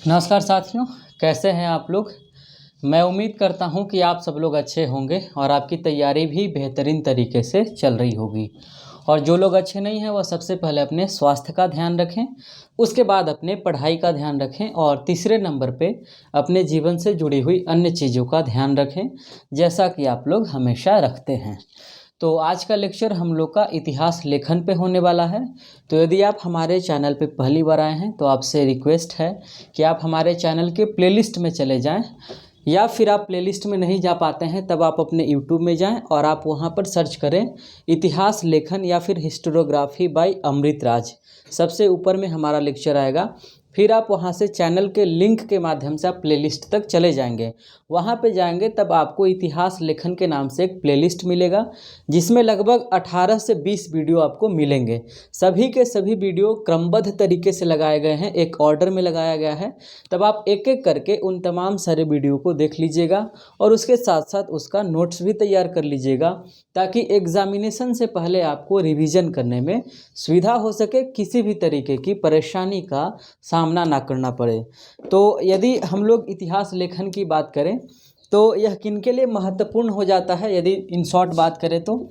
नमस्कार साथियों, कैसे हैं आप लोग। मैं उम्मीद करता हूं कि आप सब लोग अच्छे होंगे और आपकी तैयारी भी बेहतरीन तरीके से चल रही होगी। और जो लोग अच्छे नहीं हैं वह सबसे पहले अपने स्वास्थ्य का ध्यान रखें, उसके बाद अपने पढ़ाई का ध्यान रखें और तीसरे नंबर पे अपने जीवन से जुड़ी हुई अन्य चीज़ों का ध्यान रखें, जैसा कि आप लोग हमेशा रखते हैं। तो आज का लेक्चर हम लोग का इतिहास लेखन पे होने वाला है। तो यदि आप हमारे चैनल पे पहली बार आए हैं तो आपसे रिक्वेस्ट है कि आप हमारे चैनल के प्लेलिस्ट में चले जाएं, या फिर आप प्लेलिस्ट में नहीं जा पाते हैं तब आप अपने यूट्यूब में जाएं और आप वहां पर सर्च करें इतिहास लेखन या फिर हिस्टोरियोग्राफी बाय अमृत राज। सबसे ऊपर में हमारा लेक्चर आएगा, फिर आप वहां से चैनल के लिंक के माध्यम से आप प्लेलिस्ट तक चले जाएंगे। वहां पे जाएंगे तब आपको इतिहास लेखन के नाम से एक प्लेलिस्ट मिलेगा, जिसमें लगभग 18 से 20 वीडियो आपको मिलेंगे। सभी के सभी वीडियो क्रमबद्ध तरीके से लगाए गए हैं, एक ऑर्डर में लगाया गया है। तब आप एक एक करके उन तमाम सारे वीडियो को देख लीजिएगा और उसके साथ साथ उसका नोट्स भी तैयार कर लीजिएगा, ताकि एग्जामिनेशन से पहले आपको रिवीजन करने में सुविधा हो सके, किसी भी तरीके की परेशानी का सामना ना करना पड़े। तो यदि हम लोग इतिहास लेखन की बात करें तो यह किनके लिए महत्वपूर्ण हो जाता है, यदि इन शॉर्ट बात करें तो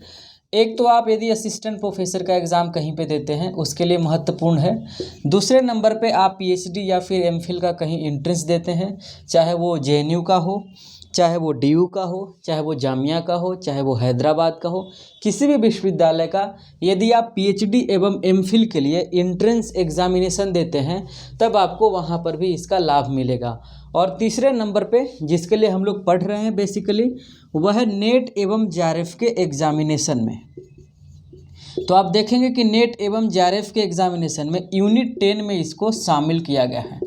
एक तो आप यदि असिस्टेंट प्रोफेसर का एग्ज़ाम कहीं पे देते हैं उसके लिए महत्वपूर्ण है। दूसरे नंबर पे आप पीएचडी या फिर एमफिल का कहीं एंट्रेंस देते हैं, चाहे वो जेएनयू का हो, चाहे वो डीयू का हो, चाहे वो जामिया का हो, चाहे वो हैदराबाद का हो, किसी भी विश्वविद्यालय का यदि आप पीएचडी एवं एमफिल के लिए एंट्रेंस एग्जामिनेशन देते हैं तब आपको वहाँ पर भी इसका लाभ मिलेगा। और तीसरे नंबर पे जिसके लिए हम लोग पढ़ रहे हैं बेसिकली, वह है नेट एवं जेआरएफ के एग्जामिनेशन में। तो आप देखेंगे कि नेट एवं जेआरएफ के एग्जामिनेशन में यूनिट 10 में इसको शामिल किया गया है।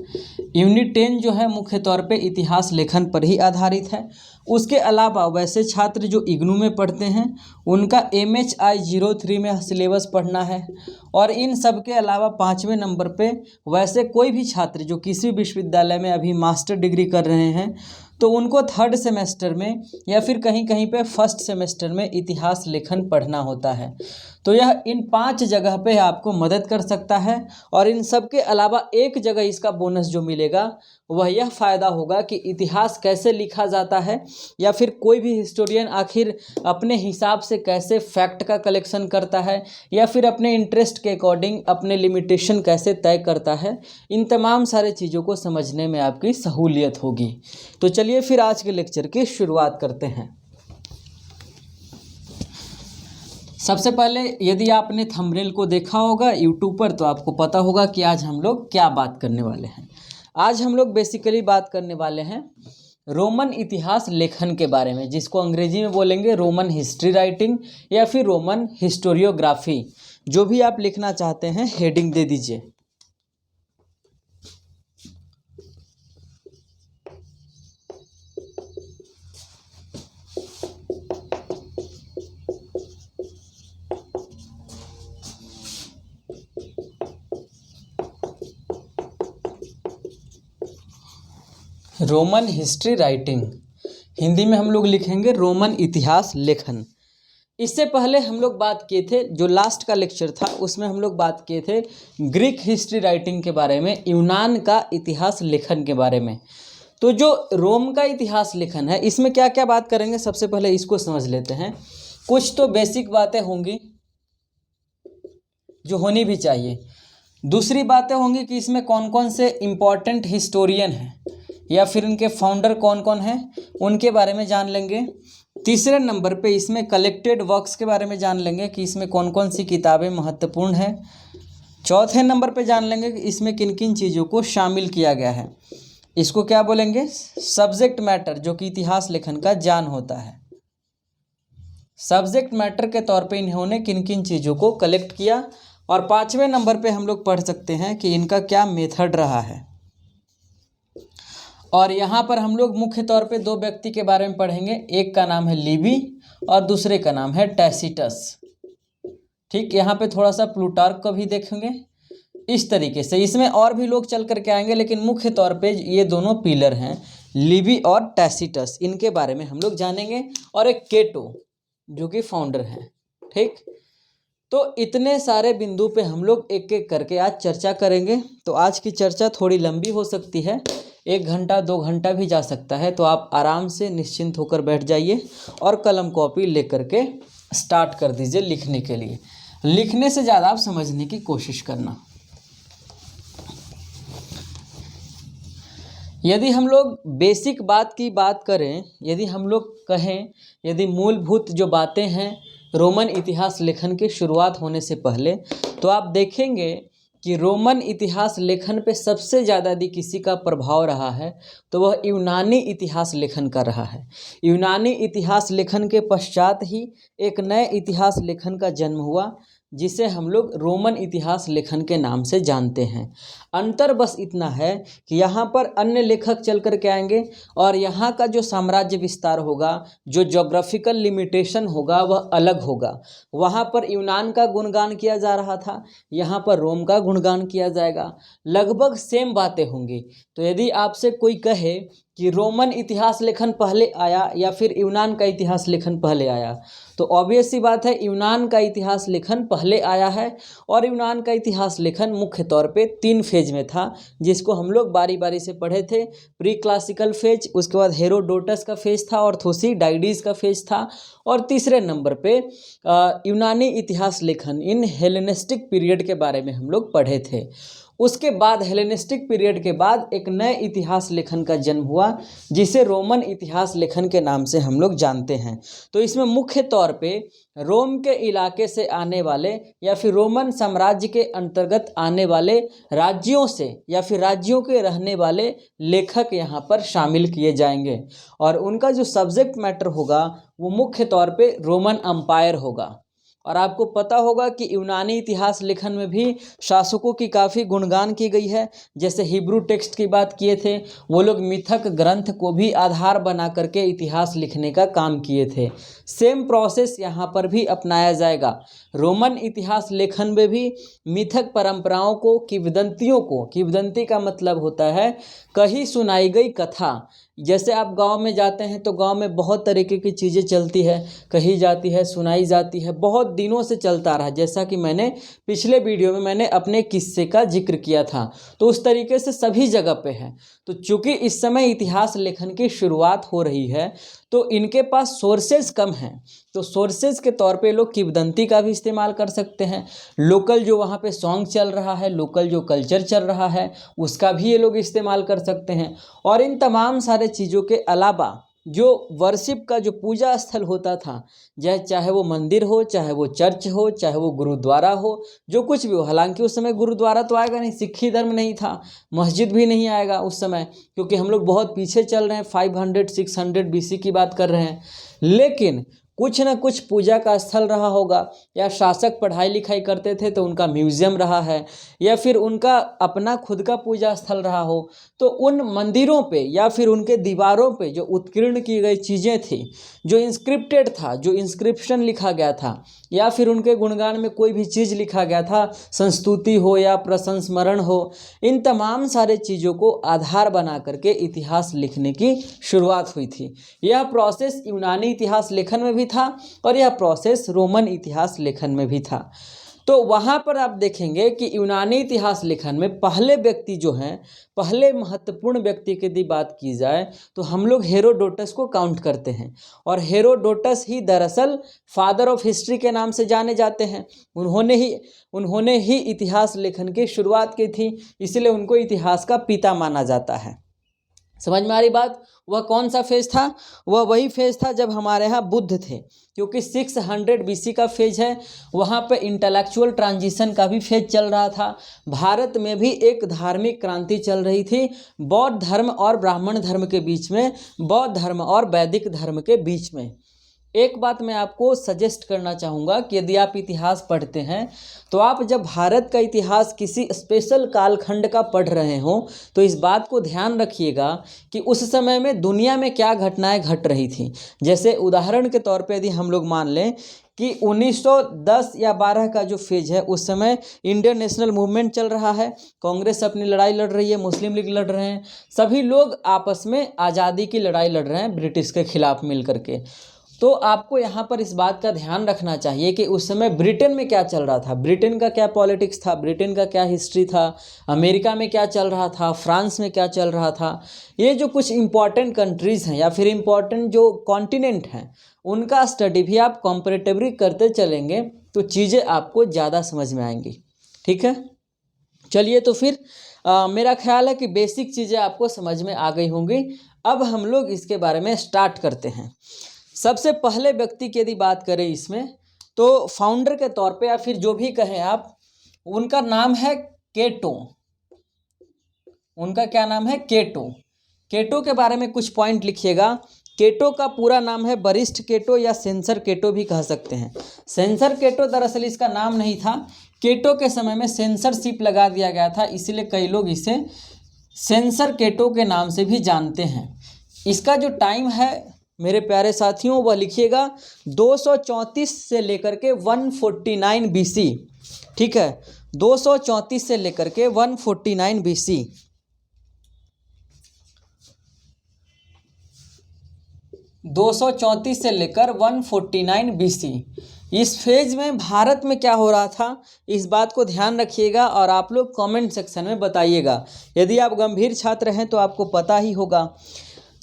यूनिट 10 जो है मुख्य तौर पे इतिहास लेखन पर ही आधारित है। उसके अलावा वैसे छात्र जो इग्नू में पढ़ते हैं उनका MHI 03 में सिलेबस पढ़ना है। और इन सब के अलावा 5वें नंबर पे वैसे कोई भी छात्र जो किसी विश्वविद्यालय में अभी मास्टर डिग्री कर रहे हैं तो उनको 3rd सेमेस्टर में या फिर कहीं कहीं पे 1st सेमेस्टर में इतिहास लेखन पढ़ना होता है। तो यह इन 5 जगह पे आपको मदद कर सकता है। और इन सब के अलावा एक जगह इसका बोनस जो मिलेगा वह यह फ़ायदा होगा कि इतिहास कैसे लिखा जाता है, या फिर कोई भी हिस्टोरियन आखिर अपने हिसाब से कैसे फैक्ट का कलेक्शन करता है, या फिर अपने इंटरेस्ट के अकॉर्डिंग अपने लिमिटेशन कैसे तय करता है, इन तमाम सारे चीज़ों को समझने में आपकी सहूलियत होगी। तो चलिए फिर आज के लेक्चर की शुरुआत करते हैं। सबसे पहले यदि आपने थंबनेल को देखा होगा यूट्यूब पर तो आपको पता होगा कि आज हम लोग क्या बात करने वाले हैं। आज हम लोग बेसिकली बात करने वाले हैं रोमन इतिहास लेखन के बारे में, जिसको अंग्रेजी में बोलेंगे रोमन हिस्ट्री राइटिंग या फिर रोमन हिस्टोरियोग्राफी। जो भी आप लिखना चाहते हैं हेडिंग दे दीजिए। रोमन हिस्ट्री राइटिंग, हिंदी में हम लोग लिखेंगे रोमन इतिहास लेखन। इससे पहले हम लोग बात किए थे, जो लास्ट का लेक्चर था उसमें हम लोग बात किए थे ग्रीक हिस्ट्री राइटिंग के बारे में, यूनान का इतिहास लेखन के बारे में। तो जो रोम का इतिहास लेखन है इसमें क्या क्या बात करेंगे, सबसे पहले इसको समझ लेते हैं। कुछ तो बेसिक बातें होंगी जो होनी भी चाहिए। दूसरी बातें होंगी कि इसमें कौन कौन से इम्पॉर्टेंट हिस्टोरियन हैं या फिर उनके फाउंडर कौन कौन हैं उनके बारे में जान लेंगे। तीसरे नंबर पे इसमें कलेक्टेड वर्क्स के बारे में जान लेंगे कि इसमें कौन कौन सी किताबें महत्वपूर्ण हैं। चौथे नंबर पे जान लेंगे कि इसमें किन किन चीज़ों को शामिल किया गया है। इसको क्या बोलेंगे, सब्जेक्ट मैटर, जो कि इतिहास लेखन का जान होता है। सब्जेक्ट मैटर के तौर पे इन्होंने किन किन चीज़ों को कलेक्ट किया। और 5वें नंबर पे हम लोग पढ़ सकते हैं कि इनका क्या मेथड रहा है। और यहाँ पर हम लोग मुख्य तौर पे 2 व्यक्ति के बारे में पढ़ेंगे, एक का नाम है लिबी और दूसरे का नाम है टैसिटस। ठीक, यहाँ पे थोड़ा सा प्लूटार्क को भी देखेंगे। इस तरीके से इसमें और भी लोग चल करके आएंगे, लेकिन मुख्य तौर पे ये दोनों पिलर हैं, लिबी और टैसिटस, इनके बारे में हम लोग जानेंगे। और एक केटो जो कि फाउंडर हैं। ठीक, तो इतने सारे बिंदु पे हम लोग एक एक करके आज चर्चा करेंगे। तो आज की चर्चा थोड़ी लंबी हो सकती है, 1 घंटा 2 घंटा भी जा सकता है। तो आप आराम से निश्चिंत होकर बैठ जाइए और कलम कॉपी लेकर के स्टार्ट कर दीजिए लिखने के लिए। लिखने से ज़्यादा आप समझने की कोशिश करना। यदि हम लोग बेसिक बात की बात करें, यदि हम लोग कहें, यदि मूलभूत जो बातें हैं रोमन इतिहास लेखन की शुरुआत होने से पहले, तो आप देखेंगे कि रोमन इतिहास लेखन पे सबसे ज़्यादा यदि किसी का प्रभाव रहा है तो वह यूनानी इतिहास लेखन का रहा है। यूनानी इतिहास लेखन के पश्चात ही एक नए इतिहास लेखन का जन्म हुआ, जिसे हम लोग रोमन इतिहास लेखन के नाम से जानते हैं। अंतर बस इतना है कि यहाँ पर अन्य लेखक चल कर के आएंगे और यहाँ का जो साम्राज्य विस्तार होगा, जो ज्योग्राफिकल लिमिटेशन होगा वह अलग होगा। वहाँ पर यूनान का गुणगान किया जा रहा था, यहाँ पर रोम का गुणगान किया जाएगा। लगभग सेम बातें होंगी। तो यदि आपसे कोई कहे कि रोमन इतिहास लेखन पहले आया या फिर यूनान का इतिहास लेखन पहले आया, तो ऑब्वियस सी बात है यूनान का इतिहास लेखन पहले आया है। और यूनान का इतिहास लेखन मुख्य तौर पे 3 फेज में था, जिसको हम लोग बारी बारी से पढ़े थे। प्री क्लासिकल फेज, उसके बाद हेरोडोटस का फेज था और थुसिडाइडिस का फेज था, और तीसरे नंबर पे यूनानी इतिहास लेखन इन हेलेनिस्टिक पीरियड के बारे में हम लोग पढ़े थे। उसके बाद हेलेनिस्टिक पीरियड के बाद एक नए इतिहास लेखन का जन्म हुआ, जिसे रोमन इतिहास लेखन के नाम से हम लोग जानते हैं। तो इसमें मुख्य तौर पे रोम के इलाके से आने वाले या फिर रोमन साम्राज्य के अंतर्गत आने वाले राज्यों से या फिर राज्यों के रहने वाले लेखक यहाँ पर शामिल किए जाएंगे, और उनका जो सब्जेक्ट मैटर होगा वो मुख्य तौर पे रोमन अम्पायर होगा। और आपको पता होगा कि यूनानी इतिहास लेखन में भी शासकों की काफ़ी गुणगान की गई है। जैसे हिब्रू टेक्स्ट की बात किए थे, वो लोग मिथक ग्रंथ को भी आधार बना करके इतिहास लिखने का काम किए थे। सेम प्रोसेस यहाँ पर भी अपनाया जाएगा। रोमन इतिहास लेखन में भी मिथक परंपराओं को, किंवदंतियों को, किंवदंती का मतलब होता है कहीं सुनाई गई कथा। जैसे आप गांव में जाते हैं तो गांव में बहुत तरीके की चीज़ें चलती है, कही जाती है, सुनाई जाती है, बहुत दिनों से चलता रहा। जैसा कि मैंने पिछले वीडियो में मैंने अपने किस्से का जिक्र किया था, तो उस तरीके से सभी जगह पे है। तो चूंकि इस समय इतिहास लेखन की शुरुआत हो रही है तो इनके पास सोर्सेज कम हैं, तो सोर्सेज के तौर पे लोग किंवदंती का भी इस्तेमाल कर सकते हैं। लोकल जो वहाँ पे सॉन्ग चल रहा है, लोकल जो कल्चर चल रहा है, उसका भी ये लोग इस्तेमाल कर सकते हैं। और इन तमाम सारे चीज़ों के अलावा जो वर्शिप का जो पूजा स्थल होता था, चाहे वो मंदिर हो, चाहे वो चर्च हो, चाहे वो गुरुद्वारा हो, जो कुछ भी हो। हालांकि उस समय गुरुद्वारा तो आएगा नहीं, सिक्खी धर्म नहीं था, मस्जिद भी नहीं आएगा उस समय, क्योंकि हम लोग बहुत पीछे चल रहे हैं, 500-600 BC की बात कर रहे हैं। लेकिन कुछ न कुछ पूजा का स्थल रहा होगा, या शासक पढ़ाई लिखाई करते थे तो उनका म्यूजियम रहा है, या फिर उनका अपना खुद का पूजा स्थल रहा हो। तो उन मंदिरों पे या फिर उनके दीवारों पे जो उत्कीर्ण की गई चीज़ें थी, जो इंस्क्रिप्टेड था, जो इंस्क्रिप्शन लिखा गया था, या फिर उनके गुणगान में कोई भी चीज़ लिखा गया था, संस्तुति हो या प्रसंस्मरण हो, इन तमाम सारे चीज़ों को आधार बना करके इतिहास लिखने की शुरुआत हुई थी। यह प्रोसेस यूनानी इतिहास लेखन में भी था और यह प्रोसेस रोमन इतिहास लेखन में भी था। तो वहाँ पर आप देखेंगे कि यूनानी इतिहास लेखन में पहले व्यक्ति जो हैं, पहले महत्वपूर्ण व्यक्ति की यदि बात की जाए तो हम लोग हेरोडोटस को काउंट करते हैं, और हेरोडोटस ही दरअसल फादर ऑफ हिस्ट्री के नाम से जाने जाते हैं। उन्होंने ही इतिहास लेखन की शुरुआत की थी, इसलिए उनको इतिहास का पिता माना जाता है। समझ में आ रही बात? वह कौन सा फेज था? वह वही फेज था जब हमारे यहाँ बुद्ध थे, क्योंकि 600 BC का फेज है। वहाँ पे इंटेलेक्चुअल ट्रांजिशन का भी फेज चल रहा था। भारत में भी एक धार्मिक क्रांति चल रही थी, बौद्ध धर्म और ब्राह्मण धर्म के बीच में, बौद्ध धर्म और वैदिक धर्म के बीच में। एक बात मैं आपको सजेस्ट करना चाहूँगा कि यदि आप इतिहास पढ़ते हैं तो आप जब भारत का इतिहास किसी स्पेशल कालखंड का पढ़ रहे हों तो इस बात को ध्यान रखिएगा कि उस समय में दुनिया में क्या घटनाएं घट रही थी। जैसे उदाहरण के तौर पे यदि हम लोग मान लें कि 1910 या 12 का जो फेज है, उस समय इंडियन नेशनल मूवमेंट चल रहा है, कांग्रेस अपनी लड़ाई लड़ रही है, मुस्लिम लीग लड़ रहे हैं, सभी लोग आपस में आज़ादी की लड़ाई लड़ रहे हैं ब्रिटिश के खिलाफ मिल करके। तो आपको यहाँ पर इस बात का ध्यान रखना चाहिए कि उस समय ब्रिटेन में क्या चल रहा था, ब्रिटेन का क्या पॉलिटिक्स था, ब्रिटेन का क्या हिस्ट्री था, अमेरिका में क्या चल रहा था, फ्रांस में क्या चल रहा था। ये जो कुछ इम्पॉर्टेंट कंट्रीज़ हैं या फिर इम्पॉर्टेंट जो कॉन्टिनेंट हैं, उनका स्टडी भी आप कंपैरेटिवली करते चलेंगे तो चीज़ें आपको ज़्यादा समझ में आएंगी। ठीक है, चलिए तो फिर मेरा ख्याल है कि बेसिक चीज़ें आपको समझ में आ गई होंगी। अब हम लोग इसके बारे में स्टार्ट करते हैं। सबसे पहले व्यक्ति की यदि बात करें इसमें, तो फाउंडर के तौर पे या फिर जो भी कहें आप, उनका नाम है केटो। उनका क्या नाम है? केटो। केटो के बारे में कुछ पॉइंट लिखिएगा। केटो का पूरा नाम है वरिष्ठ केटो या सेंसर केटो भी कह सकते हैं। सेंसर केटो दरअसल इसका नाम नहीं था, केटो के समय में सेंसरशिप लगा दिया गया था, इसलिए कई लोग इसे सेंसर केटो के नाम से भी जानते हैं। इसका जो टाइम है मेरे प्यारे साथियों वह लिखिएगा 234 से लेकर के 149 BC। ठीक है, 234 से लेकर के 149 BC। 234 से लेकर 149 BC। इस फेज में भारत में क्या हो रहा था, इस बात को ध्यान रखिएगा और आप लोग कमेंट सेक्शन में बताइएगा। यदि आप गंभीर छात्र हैं तो आपको पता ही होगा।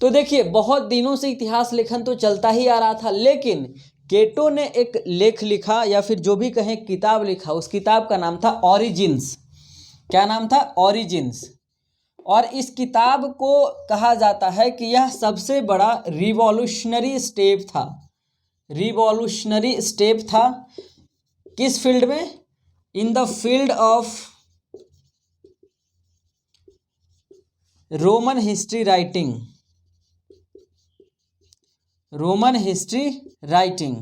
तो देखिए, बहुत दिनों से इतिहास लेखन तो चलता ही आ रहा था, लेकिन केटो ने एक लेख लिखा या फिर जो भी कहें किताब लिखा। उस किताब का नाम था ऑरिजिन्स। क्या नाम था? ऑरिजिन्स। और इस किताब को कहा जाता है कि यह सबसे बड़ा रिवॉल्यूशनरी स्टेप था। रिवॉल्यूशनरी स्टेप था किस फील्ड में? In the field of Roman history writing. Roman history writing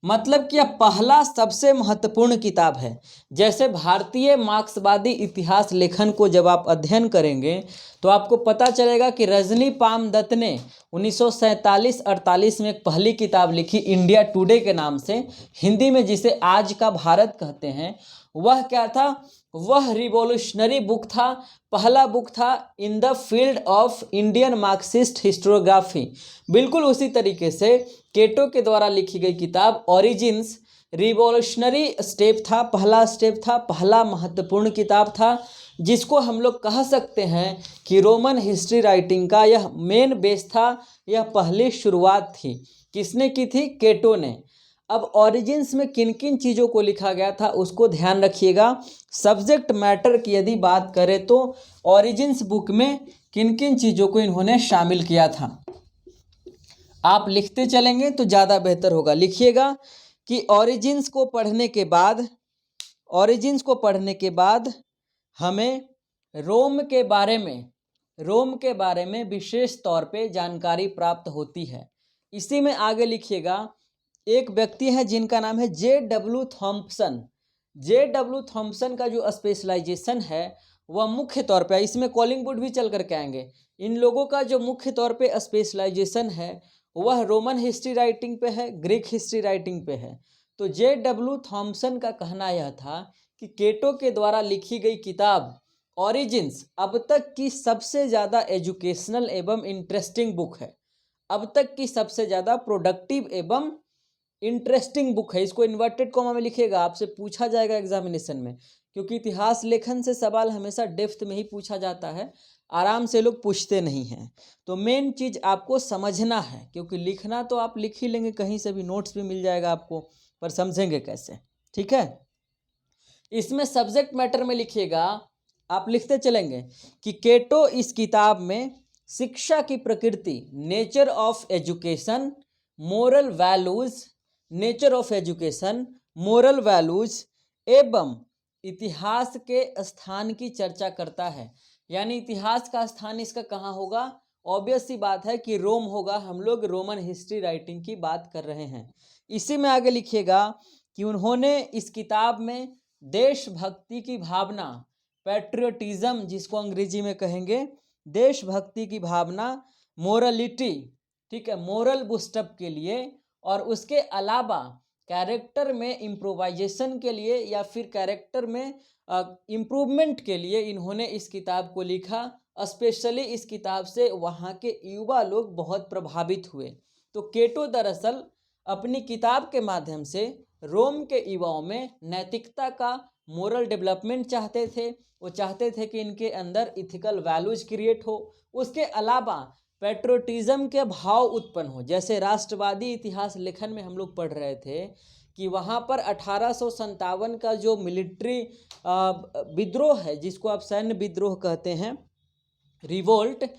मतलब कि यह पहला सबसे महत्वपूर्ण किताब है। जैसे भारतीय मार्क्सवादी इतिहास लेखन को जब आप अध्ययन करेंगे तो आपको पता चलेगा कि रजनी पाम दत्त ने 1947-48 में एक पहली किताब लिखी इंडिया टुडे के नाम से, हिंदी में जिसे आज का भारत कहते हैं। वह क्या था? वह रिवॉल्यूशनरी बुक था, पहला बुक था in the field of Indian Marxist historiography. बिल्कुल उसी तरीके से केटो के द्वारा लिखी गई किताब ऑरिजिन्स रिवॉल्यूशनरी स्टेप था, पहला स्टेप था, पहला महत्वपूर्ण किताब था, जिसको हम लोग कह सकते हैं कि रोमन हिस्ट्री राइटिंग का यह मेन बेस था। यह पहली शुरुआत थी। किसने की थी? केटो ने। अब ऑरिजिन्स में किन किन चीज़ों को लिखा गया था उसको ध्यान रखिएगा। सब्जेक्ट मैटर की यदि बात करें तो ऑरिजिन्स बुक में किन किन चीज़ों को इन्होंने शामिल किया था, आप लिखते चलेंगे तो ज़्यादा बेहतर होगा। लिखिएगा कि ऑरिजिन्स को पढ़ने के बाद हमें रोम के बारे में विशेष तौर पे जानकारी प्राप्त होती है। इसी में आगे लिखिएगा, एक व्यक्ति है जिनका नाम है J.W. थॉम्पसन। J.W. थॉम्पसन का जो स्पेशलाइजेशन है वह मुख्य तौर पे, इसमें कॉलिंगवुड भी चल करके आएंगे, इन लोगों का जो मुख्य तौर पे स्पेशलाइजेशन है वह रोमन हिस्ट्री राइटिंग पे है, ग्रीक हिस्ट्री राइटिंग पे है। तो J.W. थॉम्पसन का कहना यह था कि केटो के द्वारा लिखी गई किताब ऑरिजिन्स अब तक की सबसे ज़्यादा एजुकेशनल एवं इंटरेस्टिंग बुक है, अब तक की सबसे ज़्यादा प्रोडक्टिव एवं इंटरेस्टिंग बुक है। इसको इन्वर्टेड कॉमा में लिखिएगा, आपसे पूछा जाएगा एग्जामिनेशन में, क्योंकि इतिहास लेखन से सवाल हमेशा डेप्थ में ही पूछा जाता है, आराम से लोग पूछते नहीं हैं। तो मेन चीज़ आपको समझना है, क्योंकि लिखना तो आप लिख ही लेंगे, कहीं से भी नोट्स भी मिल जाएगा आपको, पर समझेंगे कैसे? ठीक है, इसमें सब्जेक्ट मैटर में लिखिएगा, आप लिखते चलेंगे कि केटो इस किताब में शिक्षा की प्रकृति, nature of education, moral values, nature of education, moral values एवं इतिहास के स्थान की चर्चा करता है। यानी इतिहास का स्थान इसका कहाँ होगा? ऑब्वियस सी बात है कि रोम होगा। हम लोग रोमन हिस्ट्री राइटिंग की बात कर रहे हैं। इसी में आगे लिखिएगा कि उन्होंने इस किताब में देशभक्ति की भावना, पैट्रियोटिज्म जिसको अंग्रेजी में कहेंगे, देशभक्ति की भावना, मोरलिटी, ठीक है, मोरल बूस्टअप के लिए, और उसके अलावा कैरेक्टर में इम्प्रोवाइजेशन के लिए या फिर कैरेक्टर में इम्प्रूवमेंट के लिए इन्होंने इस किताब को लिखा। स्पेशली इस किताब से वहाँ के युवा लोग बहुत प्रभावित हुए। तो केटो दरअसल अपनी किताब के माध्यम से रोम के युवाओं में नैतिकता का मोरल डेवलपमेंट चाहते थे। वो चाहते थे कि इनके अंदर इथिकल वैल्यूज क्रिएट हो। उसके अलावा पेट्रोटिज्म के भाव उत्पन्न हो। जैसे राष्ट्रवादी इतिहास लेखन में हम लोग पढ़ रहे थे कि वहाँ पर 1857 का जो मिलिट्री विद्रोह है, जिसको आप सैन्य विद्रोह कहते हैं, रिवोल्ट,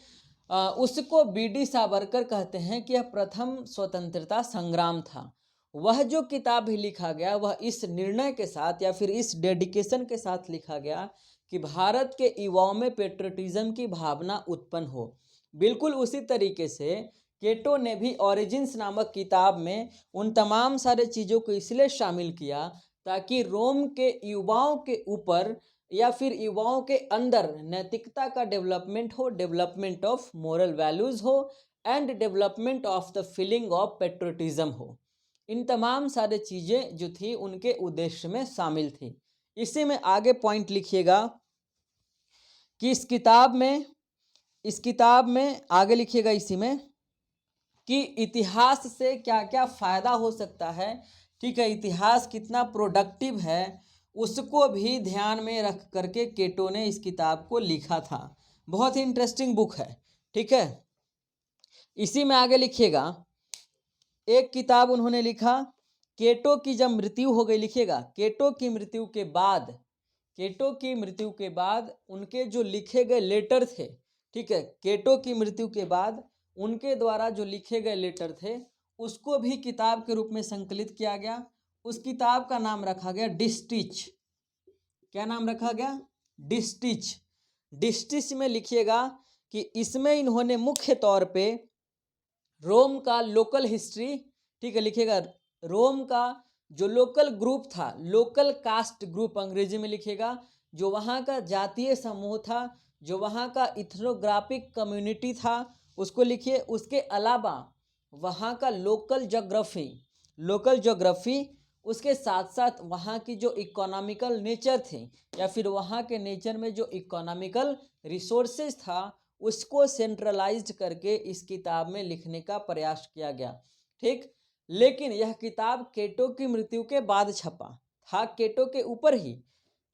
उसको बीडी सावरकर कहते हैं कि यह प्रथम स्वतंत्रता संग्राम था। वह जो किताब भी लिखा गया वह इस निर्णय के साथ या फिर इस डेडिकेशन के साथ लिखा गया कि भारत के युवाओं में पेट्रोटिज्म की भावना उत्पन्न हो। बिल्कुल उसी तरीके से केटो ने भी ओरिजिन्स नामक किताब में उन तमाम सारे चीज़ों को इसलिए शामिल किया ताकि रोम के युवाओं के ऊपर या फिर युवाओं के अंदर नैतिकता का डेवलपमेंट हो, डेवलपमेंट ऑफ मोरल वैल्यूज़ हो and development of the feeling of patriotism हो। इन तमाम सारे चीज़ें जो थी उनके उद्देश्य में शामिल थी। इसी में आगे पॉइंट लिखिएगा कि इस किताब में आगे लिखिएगा इसी में कि इतिहास से क्या क्या फ़ायदा हो सकता है, ठीक है, इतिहास कितना प्रोडक्टिव है, उसको भी ध्यान में रख करके केटो ने इस किताब को लिखा था। बहुत ही इंटरेस्टिंग बुक है, ठीक है। इसी में आगे लिखिएगा एक किताब उन्होंने लिखा, केटो की जब मृत्यु हो गई, लिखिएगा केटो की मृत्यु के बाद उनके जो लिखे गए लेटर थे, ठीक है, केटो की मृत्यु के बाद उनके द्वारा जो लिखे गए लेटर थे उसको भी किताब के रूप में संकलित किया गया। उस किताब का नाम रखा गया डिस्टिच। क्या नाम रखा गया? डिस्टिच। डिस्टिच में लिखिएगा कि इसमें इन्होंने मुख्य तौर पे रोम का लोकल हिस्ट्री, ठीक है, लिखिएगा रोम का जो लोकल ग्रुप था, लोकल कास्ट ग्रुप अंग्रेजी में लिखिएगा, जो वहाँ का जातीय समूह था, जो वहाँ का इथनोग्राफिक कम्युनिटी था, उसको लिखिए। उसके अलावा वहाँ का लोकल ज्योग्राफी, उसके साथ साथ वहाँ की जो इकोनॉमिकल नेचर थे या फिर वहाँ के नेचर में जो इकोनॉमिकल रिसोर्सेज था उसको सेंट्रलाइज्ड करके इस किताब में लिखने का प्रयास किया गया, ठीक। लेकिन यह किताब केटो की मृत्यु के बाद छपा था। केटो के ऊपर ही,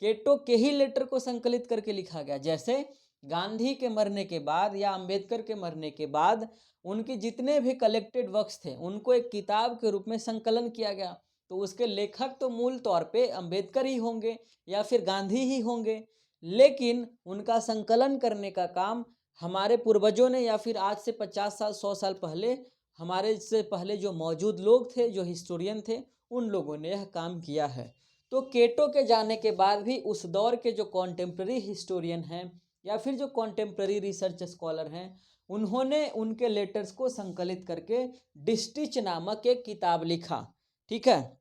केटो के ही लेटर को संकलित करके लिखा गया। जैसे गांधी के मरने के बाद या अंबेडकर के मरने के बाद उनके जितने भी कलेक्टेड वर्क्स थे उनको एक किताब के रूप में संकलन किया गया, तो उसके लेखक तो मूल तौर पे अंबेडकर ही होंगे या फिर गांधी ही होंगे, लेकिन उनका संकलन करने का काम हमारे पूर्वजों ने या फिर आज से 50 साल 100 साल पहले हमारे से पहले जो मौजूद लोग थे, जो हिस्टोरियन थे, उन लोगों ने यह काम किया है। तो केटो के जाने के बाद भी उस दौर के जो कॉन्टेम्प्ररी हिस्टोरियन हैं या फिर जो कॉन्टेम्प्ररी रिसर्च स्कॉलर हैं, उन्होंने उनके लेटर्स को संकलित करके डिस्टिच नामक एक किताब लिखा, ठीक है।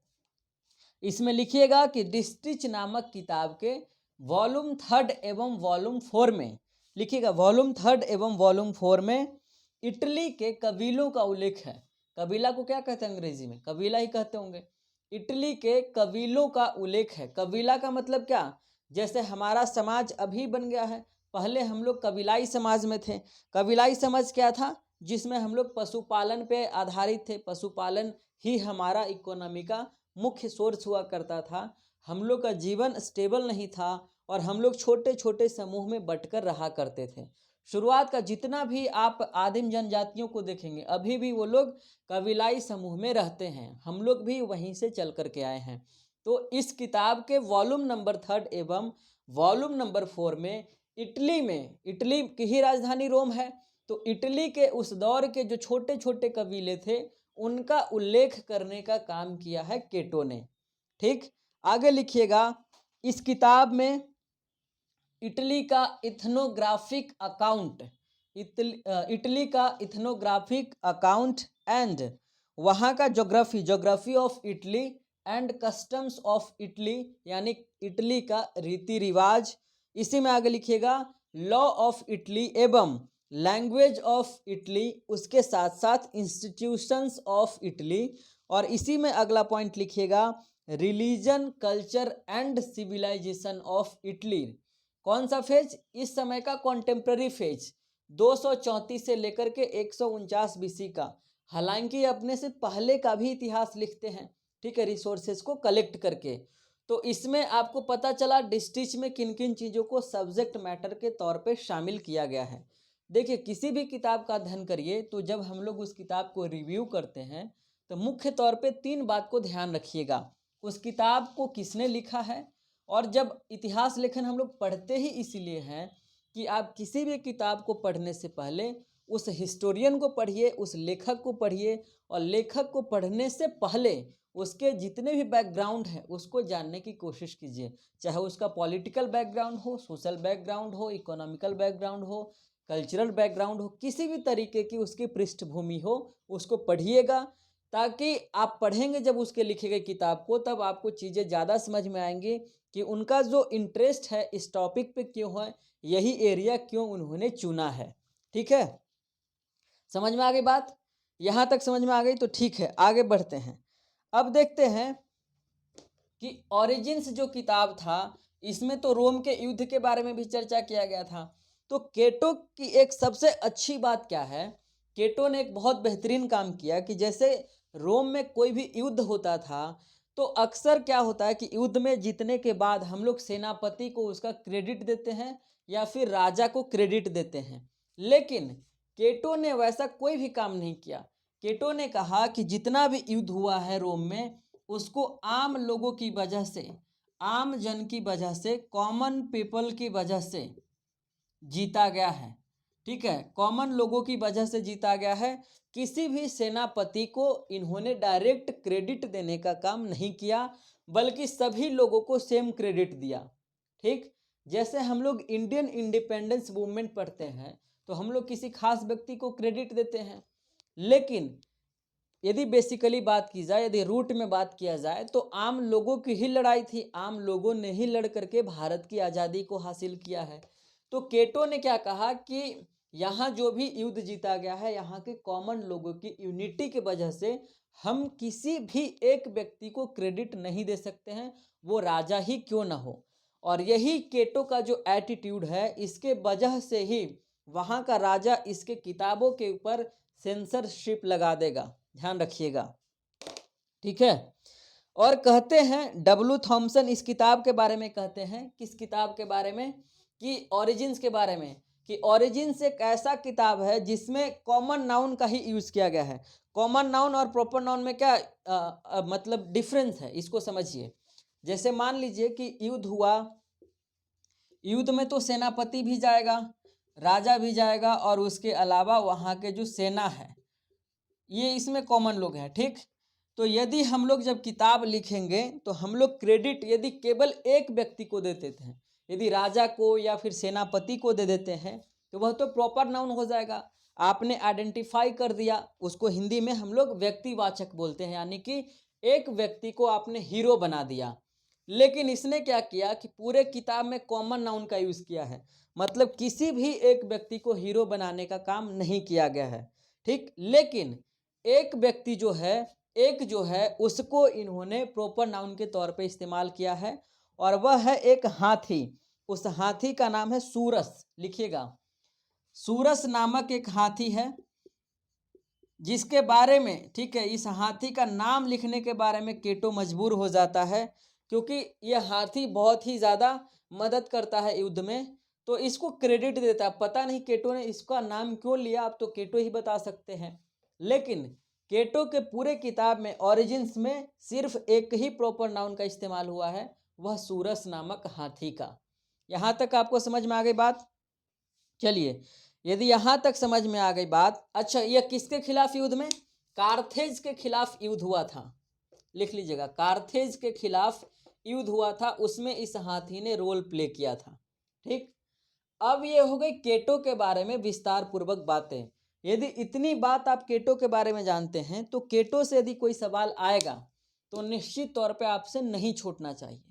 इसमें लिखिएगा कि डिस्टिच नामक किताब के वॉल्यूम 3 एवं वॉल्यूम 4 में, लिखिएगा वॉल्यूम 3 एवं वॉल्यूम 4 में इटली के कबीलों का उल्लेख है। कबीला को क्या कहते हैं अंग्रेजी में? कबीला ही कहते होंगे। इटली के कबीलों का उल्लेख है। कबीला का मतलब क्या? जैसे हमारा समाज अभी बन गया है, पहले हम लोग कबीलाई समाज में थे। कबीलाई समाज क्या था? जिसमें हम लोग पशुपालन पे आधारित थे। पशुपालन ही हमारा इकोनॉमी का मुख्य सोर्स हुआ करता था। हम लोग का जीवन स्टेबल नहीं था और हम लोग छोटे छोटे समूह में बंटकर रहा करते थे। शुरुआत का जितना भी आप आदिम जनजातियों को देखेंगे अभी भी वो लोग कबीलाई समूह में रहते हैं। हम लोग भी वहीं से चल करके आए हैं। तो इस किताब के वॉल्यूम नंबर 3 एवं वॉल्यूम नंबर 4 में इटली की ही राजधानी रोम है, तो इटली के उस दौर के जो छोटे छोटे कबीले थे उनका उल्लेख करने का काम किया है केटो ने, ठीक। आगे लिखिएगा, इस किताब में इटली का इथनोग्राफिक अकाउंट एंड वहाँ का geography of Italy and customs of Italy, यानी इटली का रीति रिवाज। इसी में आगे लिखिएगा लॉ ऑफ इटली एवं लैंग्वेज ऑफ इटली, उसके साथ साथ इंस्टीट्यूशंस ऑफ इटली। और इसी में अगला पॉइंट लिखिएगा religion, culture and civilisation of Italy. कौन सा फेज? इस समय का कॉन्टेम्प्ररी फेज 234 से लेकर के 149 बीसी का। हालांकि अपने से पहले का भी इतिहास लिखते हैं, ठीक है, रिसोर्सेज को कलेक्ट करके। तो इसमें आपको पता चला डिस्ट्रिक्ट में किन किन चीज़ों को सब्जेक्ट मैटर के तौर पे शामिल किया गया है। देखिए, किसी भी किताब का अध्ययन करिए तो जब हम लोग उस किताब को रिव्यू करते हैं तो मुख्य तौर पे 3 बात को ध्यान रखिएगा। उस किताब को किसने लिखा है, और जब इतिहास लेखन हम लोग पढ़ते ही इसीलिए हैं कि आप किसी भी किताब को पढ़ने से पहले उस हिस्टोरियन को पढ़िए, उस लेखक को पढ़िए, और लेखक को पढ़ने से पहले उसके जितने भी बैकग्राउंड हैं उसको जानने की कोशिश कीजिए। चाहे उसका पॉलिटिकल बैकग्राउंड हो, सोशल बैकग्राउंड हो, इकोनॉमिकल बैकग्राउंड हो, कल्चरल बैकग्राउंड हो, किसी भी तरीके की उसकी पृष्ठभूमि हो, उसको पढ़िएगा। ताकि आप पढ़ेंगे जब उसके लिखे गए किताब को, तब आपको चीज़ें ज़्यादा समझ में आएंगी कि उनका जो इंटरेस्ट है इस टॉपिक पे क्यों है, यही एरिया क्यों उन्होंने चुना है। ठीक है, समझ में आ गई बात? यहाँ तक समझ में आ गई तो ठीक है, आगे बढ़ते हैं। अब देखते हैं कि ओरिजिन्स जो किताब था इसमें तो रोम के युद्ध के बारे में भी चर्चा किया गया था। तो केटो की एक सबसे अच्छी बात क्या है, केटो ने एक बहुत बेहतरीन काम किया कि जैसे रोम में कोई भी युद्ध होता था तो अक्सर क्या होता है कि युद्ध में जीतने के बाद हम लोग सेनापति को उसका क्रेडिट देते हैं या फिर राजा को क्रेडिट देते हैं। लेकिन केटो ने वैसा कोई भी काम नहीं किया। केटो ने कहा कि जितना भी युद्ध हुआ है रोम में उसको आम लोगों की वजह से, आम जन की वजह से, कॉमन पीपल की वजह से जीता गया है। ठीक है, कॉमन लोगों की वजह से जीता गया है। किसी भी सेनापति को इन्होंने डायरेक्ट क्रेडिट देने का काम नहीं किया, बल्कि सभी लोगों को सेम क्रेडिट दिया। ठीक, जैसे हम लोग इंडियन इंडिपेंडेंस मूवमेंट पढ़ते हैं तो हम लोग किसी खास व्यक्ति को क्रेडिट देते हैं, लेकिन यदि बेसिकली बात की जाए, यदि रूट में बात किया जाए तो आम लोगों की ही लड़ाई थी, आम लोगों ने ही लड़ करके भारत की आज़ादी को हासिल किया है। तो केटो ने क्या कहा कि यहाँ जो भी युद्ध जीता गया है यहाँ के कॉमन लोगों की यूनिटी की वजह से हम किसी भी एक व्यक्ति को क्रेडिट नहीं दे सकते हैं, वो राजा ही क्यों ना हो। और यही केटो का जो एटीट्यूड है इसके वजह से ही वहाँ का राजा इसके किताबों के ऊपर सेंसरशिप लगा देगा, ध्यान रखिएगा। ठीक है, और कहते हैं डब्ल्यू थॉमसन इस किताब के बारे में कहते हैं, किस किताब के बारे में, कि ओरिजिन्स के बारे में, कि ओरिजिन्स एक ऐसा किताब है जिसमें कॉमन नाउन का ही यूज़ किया गया है। कॉमन नाउन और प्रॉपर नाउन में क्या मतलब डिफरेंस है, इसको समझिए। जैसे मान लीजिए कि युद्ध हुआ, युद्ध में तो सेनापति भी जाएगा, राजा भी जाएगा, और उसके अलावा वहाँ के जो सेना है ये इसमें कॉमन लोग हैं। ठीक, तो यदि हम लोग जब किताब लिखेंगे तो हम लोग क्रेडिट यदि केवल एक व्यक्ति को दे देते हैं, यदि राजा को या फिर सेनापति को दे देते हैं तो वह तो प्रॉपर नाउन हो जाएगा। आपने आइडेंटिफाई कर दिया, उसको हिंदी में हम लोग व्यक्तिवाचक बोलते हैं, यानी कि एक व्यक्ति को आपने हीरो बना दिया। लेकिन इसने क्या किया कि पूरे किताब में कॉमन नाउन का यूज़ किया है, मतलब किसी भी एक व्यक्ति को हीरो बनाने का काम नहीं किया गया है। ठीक, लेकिन एक व्यक्ति जो है, एक जो है उसको इन्होंने प्रॉपर नाउन के तौर पे इस्तेमाल किया है, और वह है एक हाथी। उस हाथी का नाम है सूरस, लिखिएगा। सूरस नामक एक हाथी है जिसके बारे में, ठीक है, इस हाथी का नाम लिखने के बारे में केटो मजबूर हो जाता है, क्योंकि यह हाथी बहुत ही ज़्यादा मदद करता है युद्ध में, तो इसको क्रेडिट देता है। पता नहीं केटो ने इसका नाम क्यों लिया, आप तो केटो ही बता सकते हैं। लेकिन केटो के पूरे किताब में ओरिजिन्स में सिर्फ एक ही प्रॉपर नाउन का इस्तेमाल हुआ है, वह सूरस नामक हाथी का। यहाँ तक आपको समझ में आ गई बात? चलिए, यदि यहाँ तक समझ में आ गई बात, अच्छा यह किसके खिलाफ युद्ध में, कार्थेज के खिलाफ युद्ध हुआ था। लिख लीजिएगा, कार्थेज के खिलाफ युद्ध हुआ था, उसमें इस हाथी ने रोल प्ले किया था। ठीक, अब ये हो गई केटो के बारे में विस्तार पूर्वक बातें। यदि इतनी बात आप केटो के बारे में जानते हैं तो केटो से यदि कोई सवाल आएगा तो निश्चित तौर पे आपसे नहीं छूटना चाहिए।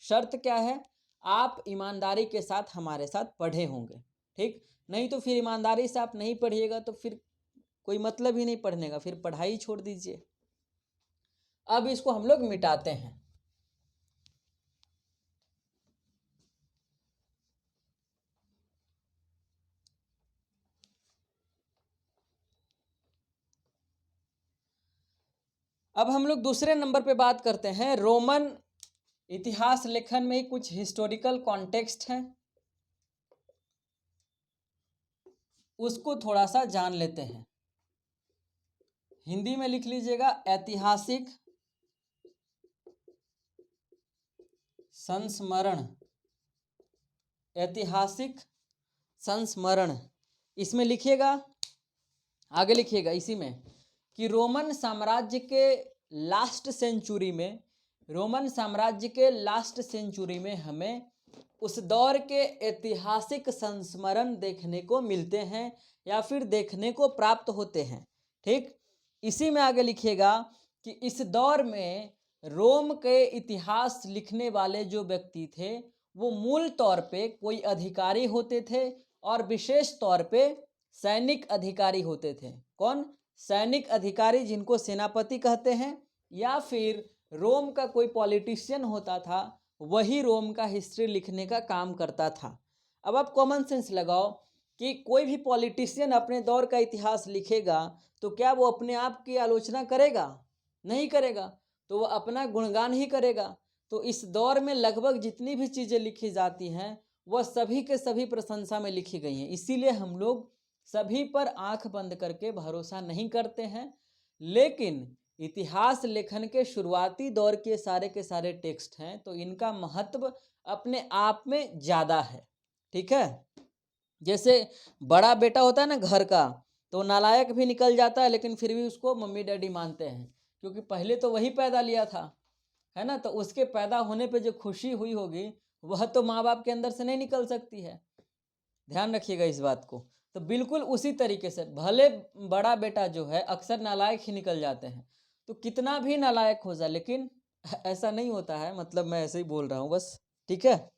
शर्त क्या है, आप ईमानदारी के साथ हमारे साथ पढ़े होंगे। ठीक, नहीं तो फिर ईमानदारी से आप नहीं पढ़िएगा तो फिर कोई मतलब ही नहीं पढ़ने का, फिर पढ़ाई छोड़ दीजिए। अब इसको हम लोग मिटाते हैं। अब हम लोग दूसरे नंबर पे बात करते हैं रोमन इतिहास लेखन में ही कुछ हिस्टोरिकल कॉन्टेक्स्ट है, उसको थोड़ा सा जान लेते हैं। हिंदी में लिख लीजिएगा ऐतिहासिक संस्मरण, ऐतिहासिक संस्मरण। इसमें लिखिएगा, आगे लिखिएगा इसी में, कि रोमन साम्राज्य के लास्ट सेंचुरी में, रोमन साम्राज्य के लास्ट सेंचुरी में हमें उस दौर के ऐतिहासिक संस्मरण देखने को मिलते हैं या फिर देखने को प्राप्त होते हैं। ठीक, इसी में आगे लिखिएगा कि इस दौर में रोम के इतिहास लिखने वाले जो व्यक्ति थे वो मूल तौर पे कोई अधिकारी होते थे और विशेष तौर पे सैनिक अधिकारी होते थे। कौन? सैनिक अधिकारी, जिनको सेनापति कहते हैं, या फिर रोम का कोई पॉलिटिशियन होता था, वही रोम का हिस्ट्री लिखने का काम करता था। अब आप कॉमन सेंस लगाओ कि कोई भी पॉलिटिशियन अपने दौर का इतिहास लिखेगा तो क्या वो अपने आप की आलोचना करेगा? नहीं करेगा, तो वो अपना गुणगान ही करेगा। तो इस दौर में लगभग जितनी भी चीज़ें लिखी जाती हैं वह सभी के सभी प्रशंसा में लिखी गई हैं। इसीलिए हम लोग सभी पर आंख बंद करके भरोसा नहीं करते हैं, लेकिन इतिहास लेखन के शुरुआती दौर के सारे टेक्स्ट हैं तो इनका महत्व अपने आप में ज़्यादा है। ठीक है, जैसे बड़ा बेटा होता है ना घर का, तो नालायक भी निकल जाता है लेकिन फिर भी उसको मम्मी डैडी मानते हैं, क्योंकि पहले तो वही पैदा लिया था, है ना। तो उसके पैदा होने पे जो खुशी हुई होगी वह तो माँ बाप के अंदर से नहीं निकल सकती है। ध्यान रखिएगा इस बात को। तो बिल्कुल उसी तरीके से भले बड़ा बेटा जो है अक्सर नालायक ही निकल जाते हैं, तो कितना भी नालायक हो जाए, लेकिन ऐसा नहीं होता है, मतलब मैं ऐसे ही बोल रहा हूँ बस। ठीक है,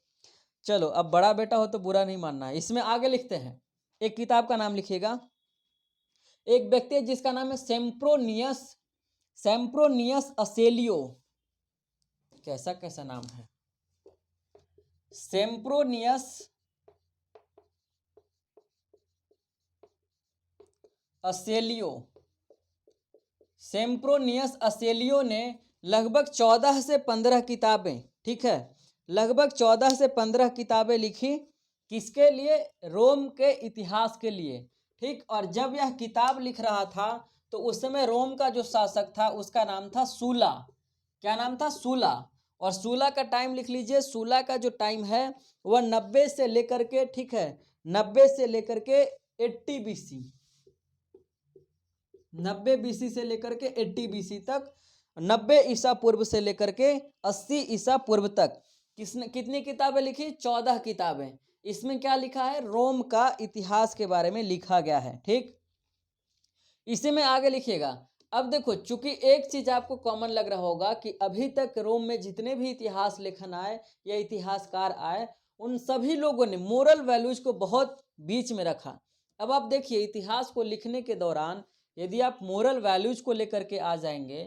चलो, अब बड़ा बेटा हो तो बुरा नहीं मानना है। इसमें आगे लिखते हैं, एक किताब का नाम लिखिएगा। एक व्यक्ति है जिसका नाम है सेम्प्रोनियस, सेम्प्रोनियस असेलियो। कैसा कैसा नाम है, सेम्प्रोनियस असेलियो। सेम्प्रोनियस असेलियो ने लगभग 14 से 15 किताबें, ठीक है, लगभग 14 से 15 किताबें लिखी। किसके लिए? रोम के इतिहास के लिए। ठीक, और जब यह किताब लिख रहा था तो उस समय रोम का जो शासक था उसका नाम था सूला। क्या नाम था? सूला। और सूला का टाइम लिख लीजिए, सूला का जो टाइम है वह 90 से लेकर के, ठीक है, 90 से लेकर के 80 BC, 90 BC से लेकर के 80 BC तक, 90 ईसा पूर्व से लेकर के 80 ईसा पूर्व तक किसने कितनी किताबें लिखी? 14 किताबें। इसमें क्या लिखा है? रोम का इतिहास के बारे में लिखा गया है। ठीक, इसी में आगे लिखिएगा। अब देखो, चूंकि एक चीज आपको कॉमन लग रहा होगा कि अभी तक रोम में जितने भी इतिहास लेखन आए या इतिहासकार आए, उन सभी लोगों ने मोरल वैल्यूज को बहुत बीच में रखा। अब आप देखिए, इतिहास को लिखने के दौरान यदि आप मोरल वैल्यूज को लेकर के आ जाएंगे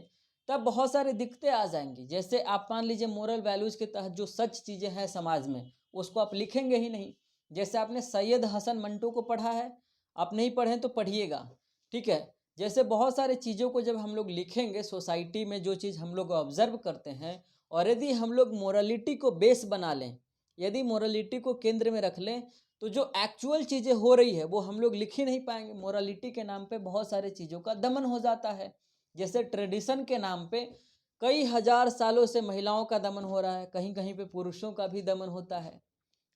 तब बहुत सारी दिक्कतें आ जाएंगी। जैसे आप मान लीजिए मोरल वैल्यूज के तहत जो सच चीज़ें हैं समाज में, उसको आप लिखेंगे ही नहीं। जैसे आपने सैयद हसन मंटो को पढ़ा है, आप नहीं पढ़े तो पढ़िएगा। ठीक है, जैसे बहुत सारे चीज़ों को जब हम लोग लिखेंगे, सोसाइटी में जो चीज़ हम लोग ऑब्जर्व करते हैं, और यदि हम लोग मोरालिटी को बेस बना लें, यदि मोरालिटी को केंद्र में रख लें, तो जो एक्चुअल चीज़ें हो रही है वो हम लोग लिख ही नहीं पाएंगे। मोरालिटी के नाम पे बहुत सारे चीज़ों का दमन हो जाता है। जैसे ट्रेडिशन के नाम पे कई हजार सालों से महिलाओं का दमन हो रहा है, कहीं कहीं पे पुरुषों का भी दमन होता है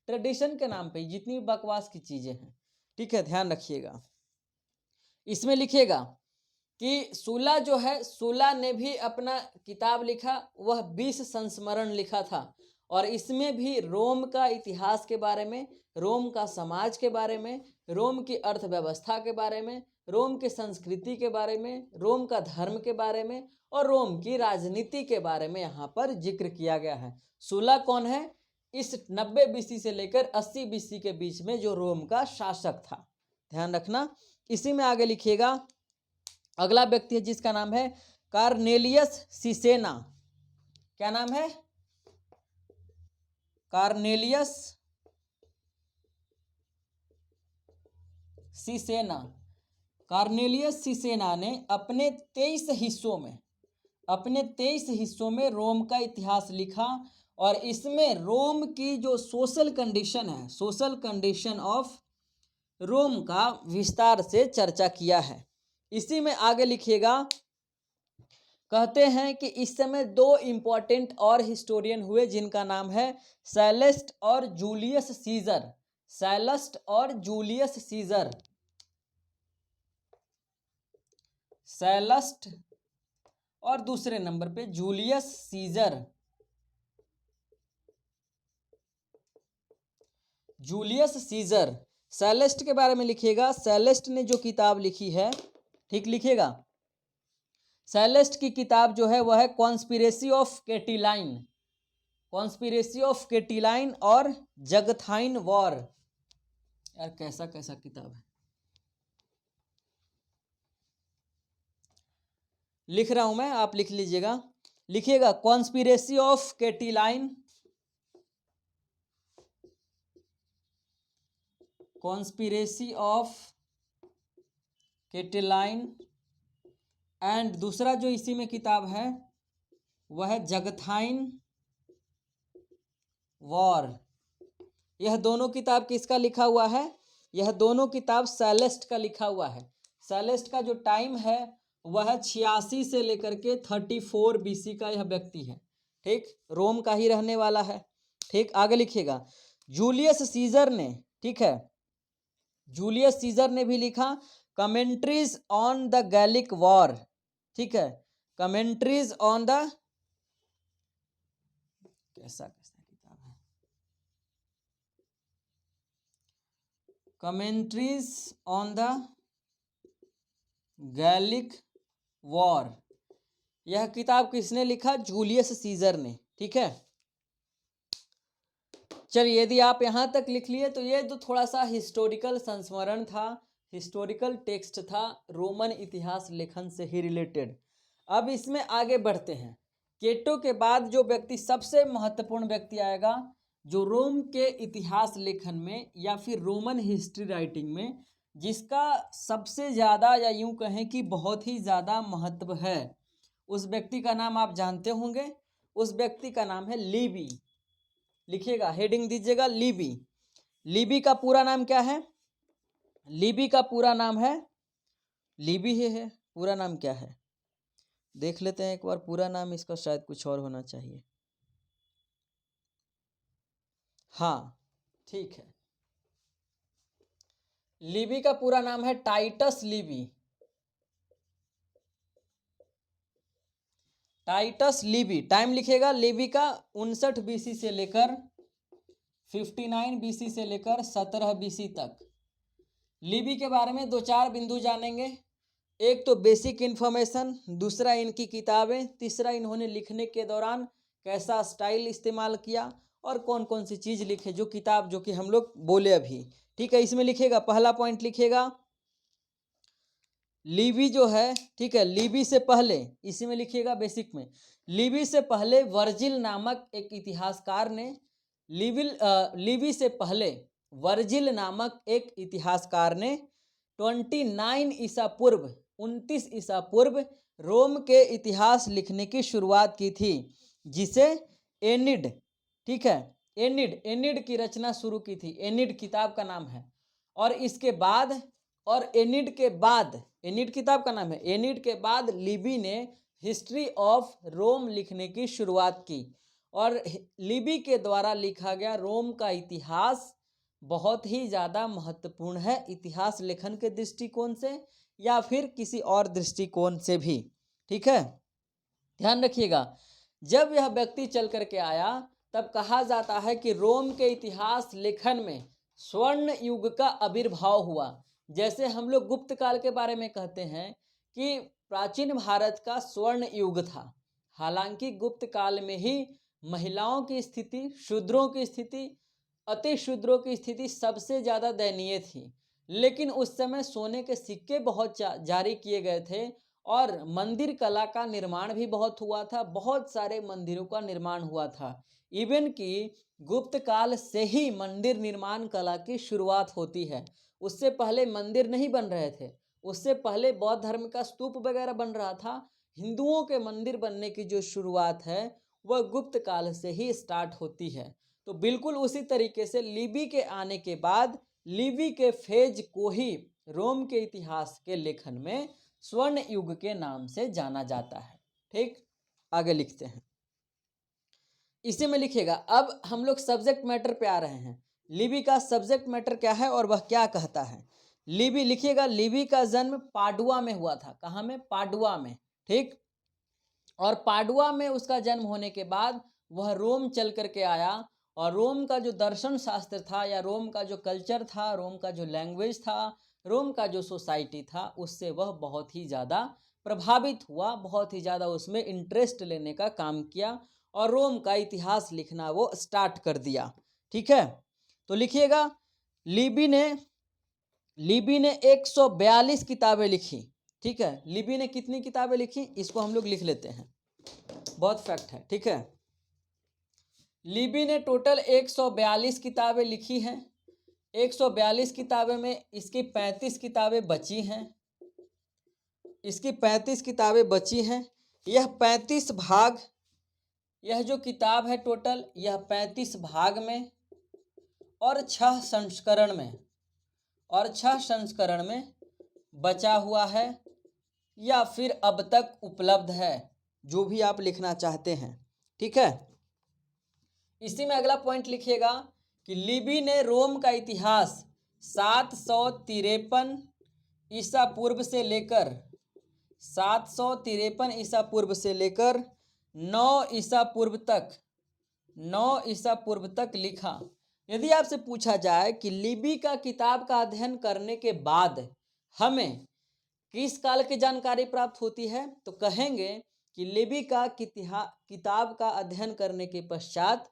ट्रेडिशन के नाम पे, जितनी बकवास की चीज़ें हैं। ठीक है, ध्यान रखिएगा। इसमें लिखिएगा कि सूला जो है, सूला ने भी अपना किताब लिखा, वह 20 संस्मरण लिखा था, और इसमें भी रोम का इतिहास के बारे में, रोम का समाज के बारे में, रोम की अर्थव्यवस्था के बारे में, रोम की संस्कृति के बारे में, रोम का धर्म के बारे में और रोम की राजनीति के बारे में यहाँ पर जिक्र किया गया है। सूला कौन है? इस 90 BC से लेकर 80 BC के बीच में जो रोम का शासक था। ध्यान रखना। इसी में आगे लिखिएगा, अगला व्यक्ति है जिसका नाम है कार्नेलियस सिसेना। क्या नाम है? कार्नेलियस सिसेना। कार्नेलियस सिसेना ने अपने 23 हिस्सों में, अपने 23 हिस्सों में रोम का इतिहास लिखा और इसमें रोम की जो सोशल कंडीशन है, सोशल कंडीशन ऑफ रोम का विस्तार से चर्चा किया है। इसी में आगे लिखिएगा, कहते हैं कि इस समय दो इंपॉर्टेंट और हिस्टोरियन हुए जिनका नाम है सैलस्ट और जूलियस सीजर। सैलस्ट और जूलियस सीजर। सैलस्ट और दूसरे नंबर पे Julius Caesar. Julius Caesar. Sallust के बारे में लिखिएगा। सैलेस्ट ने जो किताब लिखी है, ठीक लिखिएगा, सैलेस्ट की किताब जो है वह है conspiracy of Catiline. Conspiracy of केटिलाइन और जगथाइन वॉर। यार कैसा कैसा किताब है, लिख रहा हूं मैं, आप लिख लीजिएगा। लिखिएगा conspiracy of Catiline, conspiracy of Catiline and दूसरा जो इसी में किताब है वह है जगथाइन वॉर। यह दोनों किताब किसका लिखा हुआ है? यह दोनों किताब सैलेस्ट का लिखा हुआ है। सैलेस्ट का जो टाइम है वह 86 से लेकर के 34 BC का यह व्यक्ति है, ठीक, रोम का ही रहने वाला है, ठीक। आगे लिखिएगा, जूलियस सीजर ने, ठीक है, जूलियस सीजर ने भी लिखा commentaries on the Gallic war, ठीक है, कमेंट्रीज ऑन द, कैसा कैसा किताब है, commentaries on the Gallic war. यह किताब किसने लिखा? जूलियस सीजर ने, ठीक है। चलिए, यदि आप यहाँ तक लिख लिए तो ये तो थोड़ा सा हिस्टोरिकल संस्मरण था, हिस्टोरिकल टेक्स्ट था, रोमन इतिहास लेखन से ही रिलेटेड। अब इसमें आगे बढ़ते हैं। केटो के बाद जो व्यक्ति सबसे महत्वपूर्ण व्यक्ति आएगा, जो रोम के इतिहास लेखन में या फिर रोमन हिस्ट्री राइटिंग में जिसका सबसे ज़्यादा या यूं कहें कि बहुत ही ज़्यादा महत्व है, उस व्यक्ति का नाम आप जानते होंगे। उस व्यक्ति का नाम है लिबी। लिखिएगा, हेडिंग दीजिएगा लिबी। लिबी का पूरा नाम क्या है? लिबी का पूरा नाम है, लिबी ही है, पूरा नाम क्या है देख लेते हैं एक बार। पूरा नाम इसका शायद कुछ और होना चाहिए। हाँ, ठीक है, लिबी का पूरा नाम है Titus Livy. Titus Livy. Time लिखेगा लिबी का 59 BC से लेकर 59 BC से लेकर 17 BC तक। लिबी के बारे में दो चार बिंदु जानेंगे। एक तो बेसिक इन्फॉर्मेशन, दूसरा इनकी किताबें, तीसरा इन्होंने लिखने के दौरान कैसा स्टाइल इस्तेमाल किया और कौन कौन सी चीज़ लिखे, जो किताब जो कि हम लोग बोले अभी, ठीक है। इसमें लिखेगा, पहला पॉइंट लिखेगा लिबी जो है, ठीक है, लिबी से पहले, इसी में लिखिएगा बेसिक में, लिबी से पहले वर्जिल नामक एक इतिहासकार ने, लिबी से पहले वर्जिल नामक एक इतिहासकार ने 29 ईसा पूर्व, 29 ईसा पूर्व रोम के इतिहास लिखने की शुरुआत की थी, जिसे एनिड, ठीक है, एनिड की रचना शुरू की थी। एनिड किताब का नाम है। और इसके बाद, और एनिड के बाद, एनिड किताब का नाम है, एनिड के बाद लिबी ने हिस्ट्री ऑफ रोम लिखने की शुरुआत की। और लिबी के द्वारा लिखा गया रोम का इतिहास बहुत ही ज़्यादा महत्वपूर्ण है, इतिहास लेखन के दृष्टिकोण से या फिर किसी और दृष्टिकोण से भी, ठीक है। ध्यान रखिएगा, जब यह व्यक्ति चल करके आया तब कहा जाता है कि रोम के इतिहास लेखन में स्वर्ण युग का आविर्भाव हुआ। जैसे हम लोग गुप्त काल के बारे में कहते हैं कि प्राचीन भारत का स्वर्ण युग था। हालांकि गुप्त काल में ही महिलाओं की स्थिति, शूद्रों की स्थिति, अति शूद्रों की स्थिति सबसे ज़्यादा दयनीय थी। लेकिन उस समय सोने के सिक्के बहुत जारी किए गए थे और मंदिर कला का निर्माण भी बहुत हुआ था। बहुत सारे मंदिरों का निर्माण हुआ था। इवन कि गुप्त काल से ही मंदिर निर्माण कला की शुरुआत होती है। उससे पहले मंदिर नहीं बन रहे थे, उससे पहले बौद्ध धर्म का स्तूप वगैरह बन रहा था, हिंदुओं के मंदिर बनने की जो शुरुआत है वह गुप्त काल से ही स्टार्ट होती है। तो बिल्कुल उसी तरीके से लिबी के आने के बाद लिबी के फेज को ही रोम के इतिहास के लेखन में स्वर्ण युग के नाम से जाना जाता है। ठीक, आगे लिखते हैं। इसी में लिखिएगा, अब हम लोग सब्जेक्ट मैटर पे आ रहे हैं। लिबी का सब्जेक्ट मैटर क्या है और वह क्या कहता है। लिबी लिखिएगा, लिबी का जन्म पाडुआ में हुआ था। कहाँ में? पाडुआ में। ठीक, और पाडुआ में उसका जन्म होने के बाद वह रोम चल करके आया और रोम का जो दर्शन शास्त्र था या रोम का जो कल्चर था, रोम का जो लैंग्वेज था, रोम का जो सोसाइटी था, उससे वह बहुत ही ज़्यादा प्रभावित हुआ, बहुत ही ज़्यादा उसमें इंटरेस्ट लेने का काम किया और रोम का इतिहास लिखना वो स्टार्ट कर दिया। ठीक है, तो लिखिएगा, लिबी ने 142 किताबें लिखी। ठीक है, लिबी ने कितनी किताबें लिखी इसको हम लोग लिख लेते हैं, बहुत फैक्ट है। ठीक है, लिबी ने टोटल 142 किताबें लिखी हैं। 142 किताबें में इसकी 35 किताबें बची हैं। इसकी 35 किताबें बची हैं। यह 35 भाग, यह जो किताब है टोटल, यह 35 भाग में और 6 संस्करण में, और 6 संस्करण में बचा हुआ है या फिर अब तक उपलब्ध है, जो भी आप लिखना चाहते हैं। ठीक है, इसी में अगला पॉइंट लिखिएगा कि लिबी ने रोम का इतिहास 753 ईसा पूर्व से लेकर 753 ईसा पूर्व से लेकर 9 ईसा पूर्व तक 9 ईसा पूर्व तक लिखा। यदि आपसे पूछा जाए कि लिबी का किताब का अध्ययन करने के बाद हमें किस काल की जानकारी प्राप्त होती है, तो कहेंगे कि लिबी का किताब का अध्ययन करने के पश्चात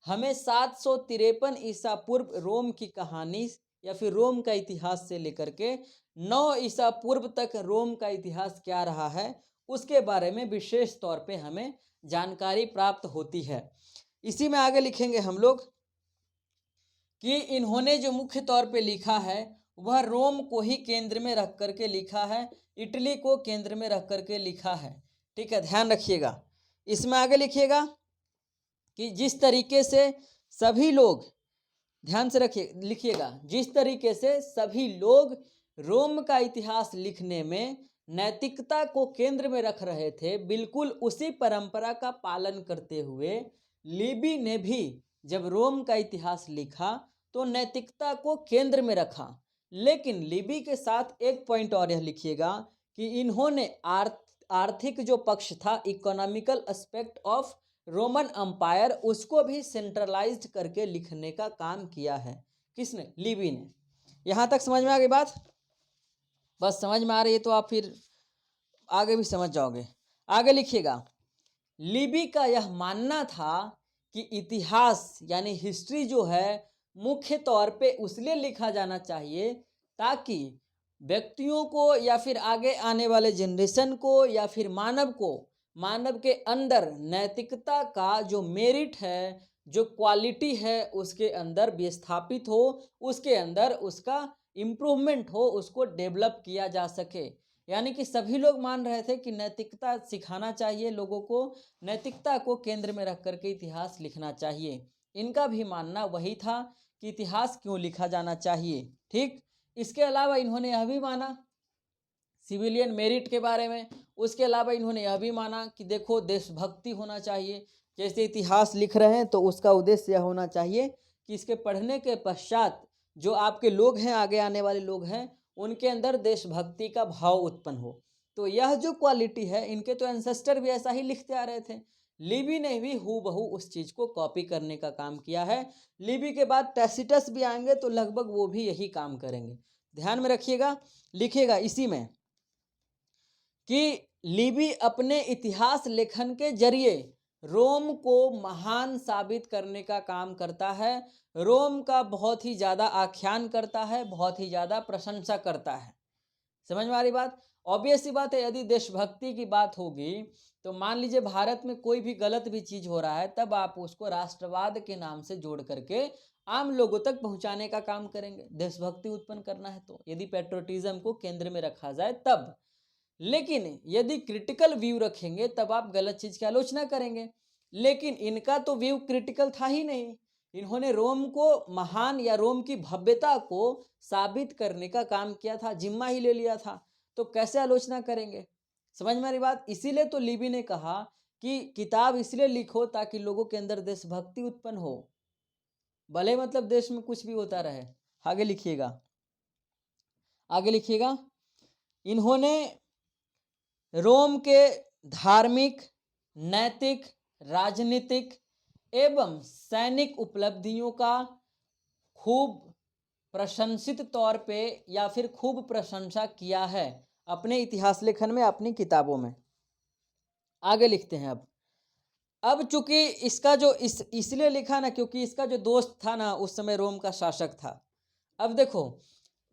हमें 753 ईसा पूर्व रोम की कहानी या फिर रोम का इतिहास से लेकर के 9 ईसा पूर्व तक रोम का इतिहास क्या रहा है उसके बारे में विशेष तौर पे हमें जानकारी प्राप्त होती है। इसी में आगे लिखेंगे हम लोग कि इन्होंने जो मुख्य तौर पे लिखा है वह रोम को ही केंद्र में रख करके लिखा है, इटली को केंद्र में रख करके लिखा है। ठीक है, ध्यान रखिएगा। इसमें आगे लिखिएगा कि जिस तरीके से सभी लोग, ध्यान से रखिए, लिखिएगा, जिस तरीके से सभी लोग रोम का इतिहास लिखने में नैतिकता को केंद्र में रख रहे थे, बिल्कुल उसी परंपरा का पालन करते हुए लिबी ने भी जब रोम का इतिहास लिखा तो नैतिकता को केंद्र में रखा। लेकिन लिबी के साथ एक पॉइंट और यह लिखिएगा कि इन्होंने आर्थिक जो पक्ष था, economical aspect of Roman umpire, उसको भी सेंट्रलाइज्ड करके लिखने का काम किया है। किसने? लिबी ने। यहाँ तक समझ में आ गई बात? बस समझ में आ रही है तो आप फिर आगे भी समझ जाओगे। आगे लिखिएगा, लिबी का यह मानना था कि इतिहास यानी हिस्ट्री जो है मुख्य तौर पे उसलिए लिखा जाना चाहिए ताकि व्यक्तियों को या फिर आगे आने वाले जनरेशन को या फिर मानव के अंदर नैतिकता का जो मेरिट है, जो क्वालिटी है, उसके अंदर विस्थापित हो, उसके अंदर उसका इम्प्रूवमेंट हो, उसको डेवलप किया जा सके। यानी कि सभी लोग मान रहे थे कि नैतिकता सिखाना चाहिए लोगों को, नैतिकता को केंद्र में रख करके इतिहास लिखना चाहिए। इनका भी मानना वही था कि इतिहास क्यों लिखा जाना चाहिए। ठीक, इसके अलावा इन्होंने यह भी माना सिविलियन मेरिट के बारे में। उसके अलावा इन्होंने यह भी माना कि देखो देशभक्ति होना चाहिए, जैसे इतिहास लिख रहे हैं तो उसका उद्देश्य यह होना चाहिए कि इसके पढ़ने के पश्चात जो आपके लोग हैं, आगे आने वाले लोग हैं, उनके अंदर देशभक्ति का भाव उत्पन्न हो। तो यह जो क्वालिटी है, इनके तो एंसेस्टर भी ऐसा ही लिखते आ रहे थे। लिबी ने भी हूबहू उस चीज़ को कॉपी करने का काम किया है। लिबी के बाद टैसिटस भी आएंगे तो लगभग वो भी यही काम करेंगे। ध्यान में रखिएगा, लिखिएगा इसी में कि लिबी अपने इतिहास लेखन के जरिए रोम को महान साबित करने का काम करता है, रोम का बहुत ही ज़्यादा आख्यान करता है, बहुत ही ज़्यादा प्रशंसा करता है। समझ में आ रही बात? ऑब्वियस सी बात है, यदि देशभक्ति की बात होगी तो मान लीजिए भारत में कोई भी गलत भी चीज़ हो रहा है, तब आप उसको राष्ट्रवाद के नाम से जोड़ करके आम लोगों तक पहुंचाने का काम करेंगे। देशभक्ति उत्पन्न करना है तो, यदि पेट्रोटिज्म को केंद्र में रखा जाए तब। लेकिन यदि क्रिटिकल व्यू रखेंगे तब आप गलत चीज की आलोचना करेंगे। लेकिन इनका तो व्यू क्रिटिकल था ही नहीं, इन्होंने रोम को महान या रोम की भव्यता को साबित करने का काम किया था, जिम्मा ही ले लिया था, तो कैसे आलोचना करेंगे? समझ में आ रही बात? इसीलिए तो लिबी ने कहा कि किताब इसलिए लिखो ताकि लोगों के अंदर देशभक्ति उत्पन्न हो, भले मतलब देश में कुछ भी होता रहे। आगे लिखिएगा, आगे लिखिएगा। इन्होंने रोम के धार्मिक, नैतिक, राजनीतिक एवं सैनिक उपलब्धियों का खूब प्रशंसित तौर पे या फिर खूब प्रशंसा किया है अपने इतिहास लेखन में, अपनी किताबों में। आगे लिखते हैं। अब चूंकि इसका जो इसलिए लिखा ना क्योंकि इसका जो दोस्त था ना उस समय रोम का शासक था। अब देखो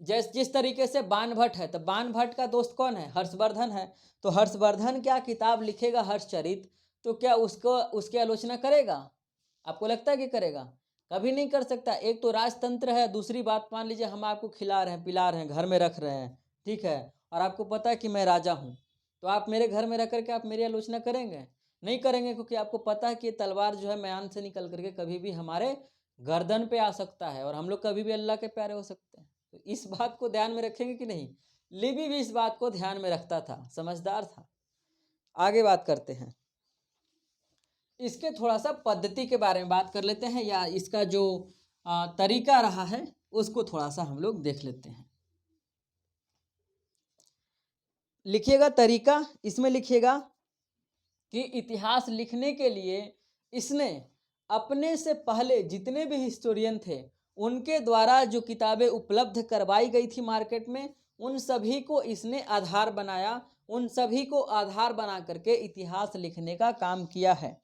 जिस तरीके से बाणभट्ट है, तो बाणभट्ट का दोस्त कौन है? हर्षवर्धन है। तो हर्षवर्धन क्या किताब लिखेगा हर्षचरित, तो क्या उसकी आलोचना करेगा? आपको लगता है कि करेगा? कभी नहीं कर सकता। एक तो राजतंत्र है, दूसरी बात मान लीजिए हम आपको खिला रहे हैं, पिला रहे हैं, घर में रख रहे हैं, ठीक है, और आपको पता है कि मैं राजा हूँ, तो आप मेरे घर में रख करके आप मेरी आलोचना करेंगे? नहीं करेंगे, क्योंकि आपको पता है कि ये तलवार जो है म्यान से निकल करके कभी भी हमारे गर्दन पे आ सकता है और हम लोग कभी भी अल्लाह के प्यारे हो सकते हैं। तो इस बात को ध्यान में रखेंगे कि नहीं? लिबी भी इस बात को ध्यान में रखता था, समझदार था। आगे बात करते हैं, इसके थोड़ा सा पद्धति के बारे में बात कर लेते हैं, या इसका जो तरीका रहा है उसको थोड़ा सा हम लोग देख लेते हैं। लिखिएगा तरीका, इसमें लिखिएगा कि इतिहास लिखने के लिए इसने अपने से पहले जितने भी हिस्टोरियन थे उनके द्वारा जो किताबें उपलब्ध करवाई गई थी मार्केट में, उन सभी को इसने आधार बनाया, उन सभी को आधार बना करके इतिहास लिखने का काम किया है।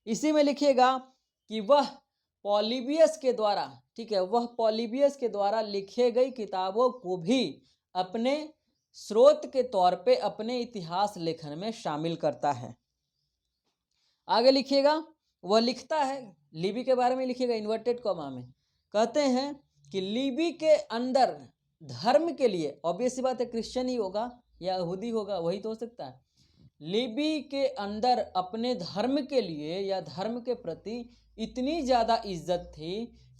इसी में लिखिएगा कि वह पॉलीबियस के द्वारा, ठीक है, वह पॉलीबियस के द्वारा लिखे गई किताबों को भी अपने स्रोत के तौर पे अपने इतिहास लेखन में शामिल करता है। आगे लिखिएगा, वह लिखता है, लिबी के बारे में लिखिएगा इन्वर्टेड कॉमा में, कहते हैं कि लिबी के अंदर धर्म के लिए, ऑब्वियस सी बात है क्रिश्चियन ही होगा या यहूदी होगा, वही तो हो सकता है। लिबी के अंदर अपने धर्म के लिए या धर्म के प्रति इतनी ज़्यादा इज्जत थी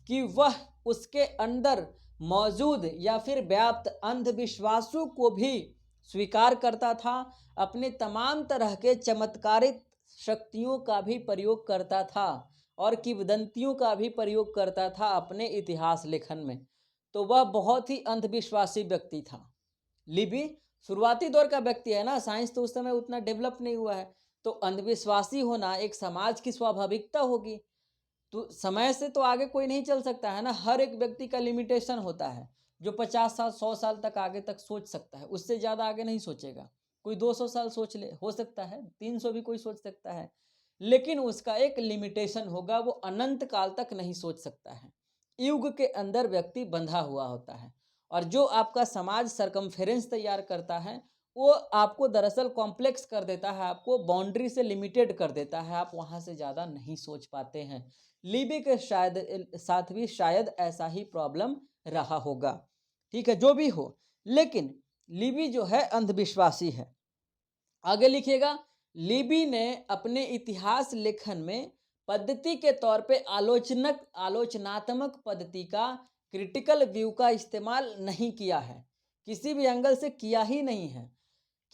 कि वह उसके अंदर मौजूद या फिर व्याप्त अंधविश्वासों को भी स्वीकार करता था, अपने तमाम तरह के चमत्कारिक शक्तियों का भी प्रयोग करता था और किंवदंतियों का भी प्रयोग करता था अपने इतिहास लेखन में। तो वह बहुत ही अंधविश्वासी व्यक्ति था। लिबी शुरुआती दौर का व्यक्ति है ना, साइंस तो उस समय उतना डेवलप नहीं हुआ है, तो अंधविश्वासी होना एक समाज की स्वाभाविकता होगी। तो समय से तो आगे कोई नहीं चल सकता है ना, हर एक व्यक्ति का लिमिटेशन होता है। जो 50 साल 100 साल तक आगे तक सोच सकता है, उससे ज़्यादा आगे नहीं सोचेगा। कोई 200 साल सोच ले, हो सकता है 300 भी कोई सोच सकता है, लेकिन उसका एक लिमिटेशन होगा, वो अनंत काल तक नहीं सोच सकता है। युग के अंदर व्यक्ति बंधा हुआ होता है, और जो आपका समाज सरकमफेरेंस तैयार करता है वो आपको दरअसल कॉम्प्लेक्स कर देता है, आपको बाउंड्री से लिमिटेड कर देता है, आप वहाँ से ज़्यादा नहीं सोच पाते हैं। लिबी के साथ भी शायद ऐसा ही प्रॉब्लम रहा होगा, ठीक है, जो भी हो, लेकिन लिबी जो है अंधविश्वासी है। आगे लिखिएगा, लिबी ने अपने इतिहास लेखन में पद्धति के तौर पे आलोचनात्मक पद्धति का, क्रिटिकल व्यू का इस्तेमाल नहीं किया है, किसी भी एंगल से किया ही नहीं है।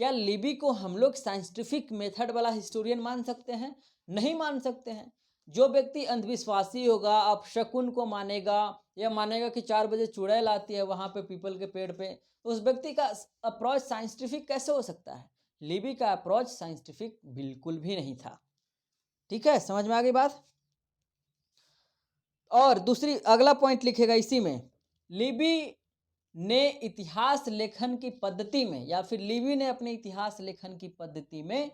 क्या लिबी को हम लोग साइंटिफिक मेथड वाला हिस्टोरियन मान सकते हैं? नहीं मान सकते हैं। जो व्यक्ति अंधविश्वासी होगा, आप शकुन को मानेगा या मानेगा कि 4 बजे चुड़ैल आती है वहाँ पे पीपल के पेड़ पे, तो उस व्यक्ति का अप्रोच साइंटिफिक कैसे हो सकता है? लिबी का अप्रोच साइंटिफिक बिल्कुल भी नहीं था, ठीक है, समझ में आ गई बात। और दूसरी अगला पॉइंट लिखेगा इसी में, लिबी ने इतिहास लेखन की पद्धति में, या फिर लिबी ने अपने इतिहास लेखन की पद्धति में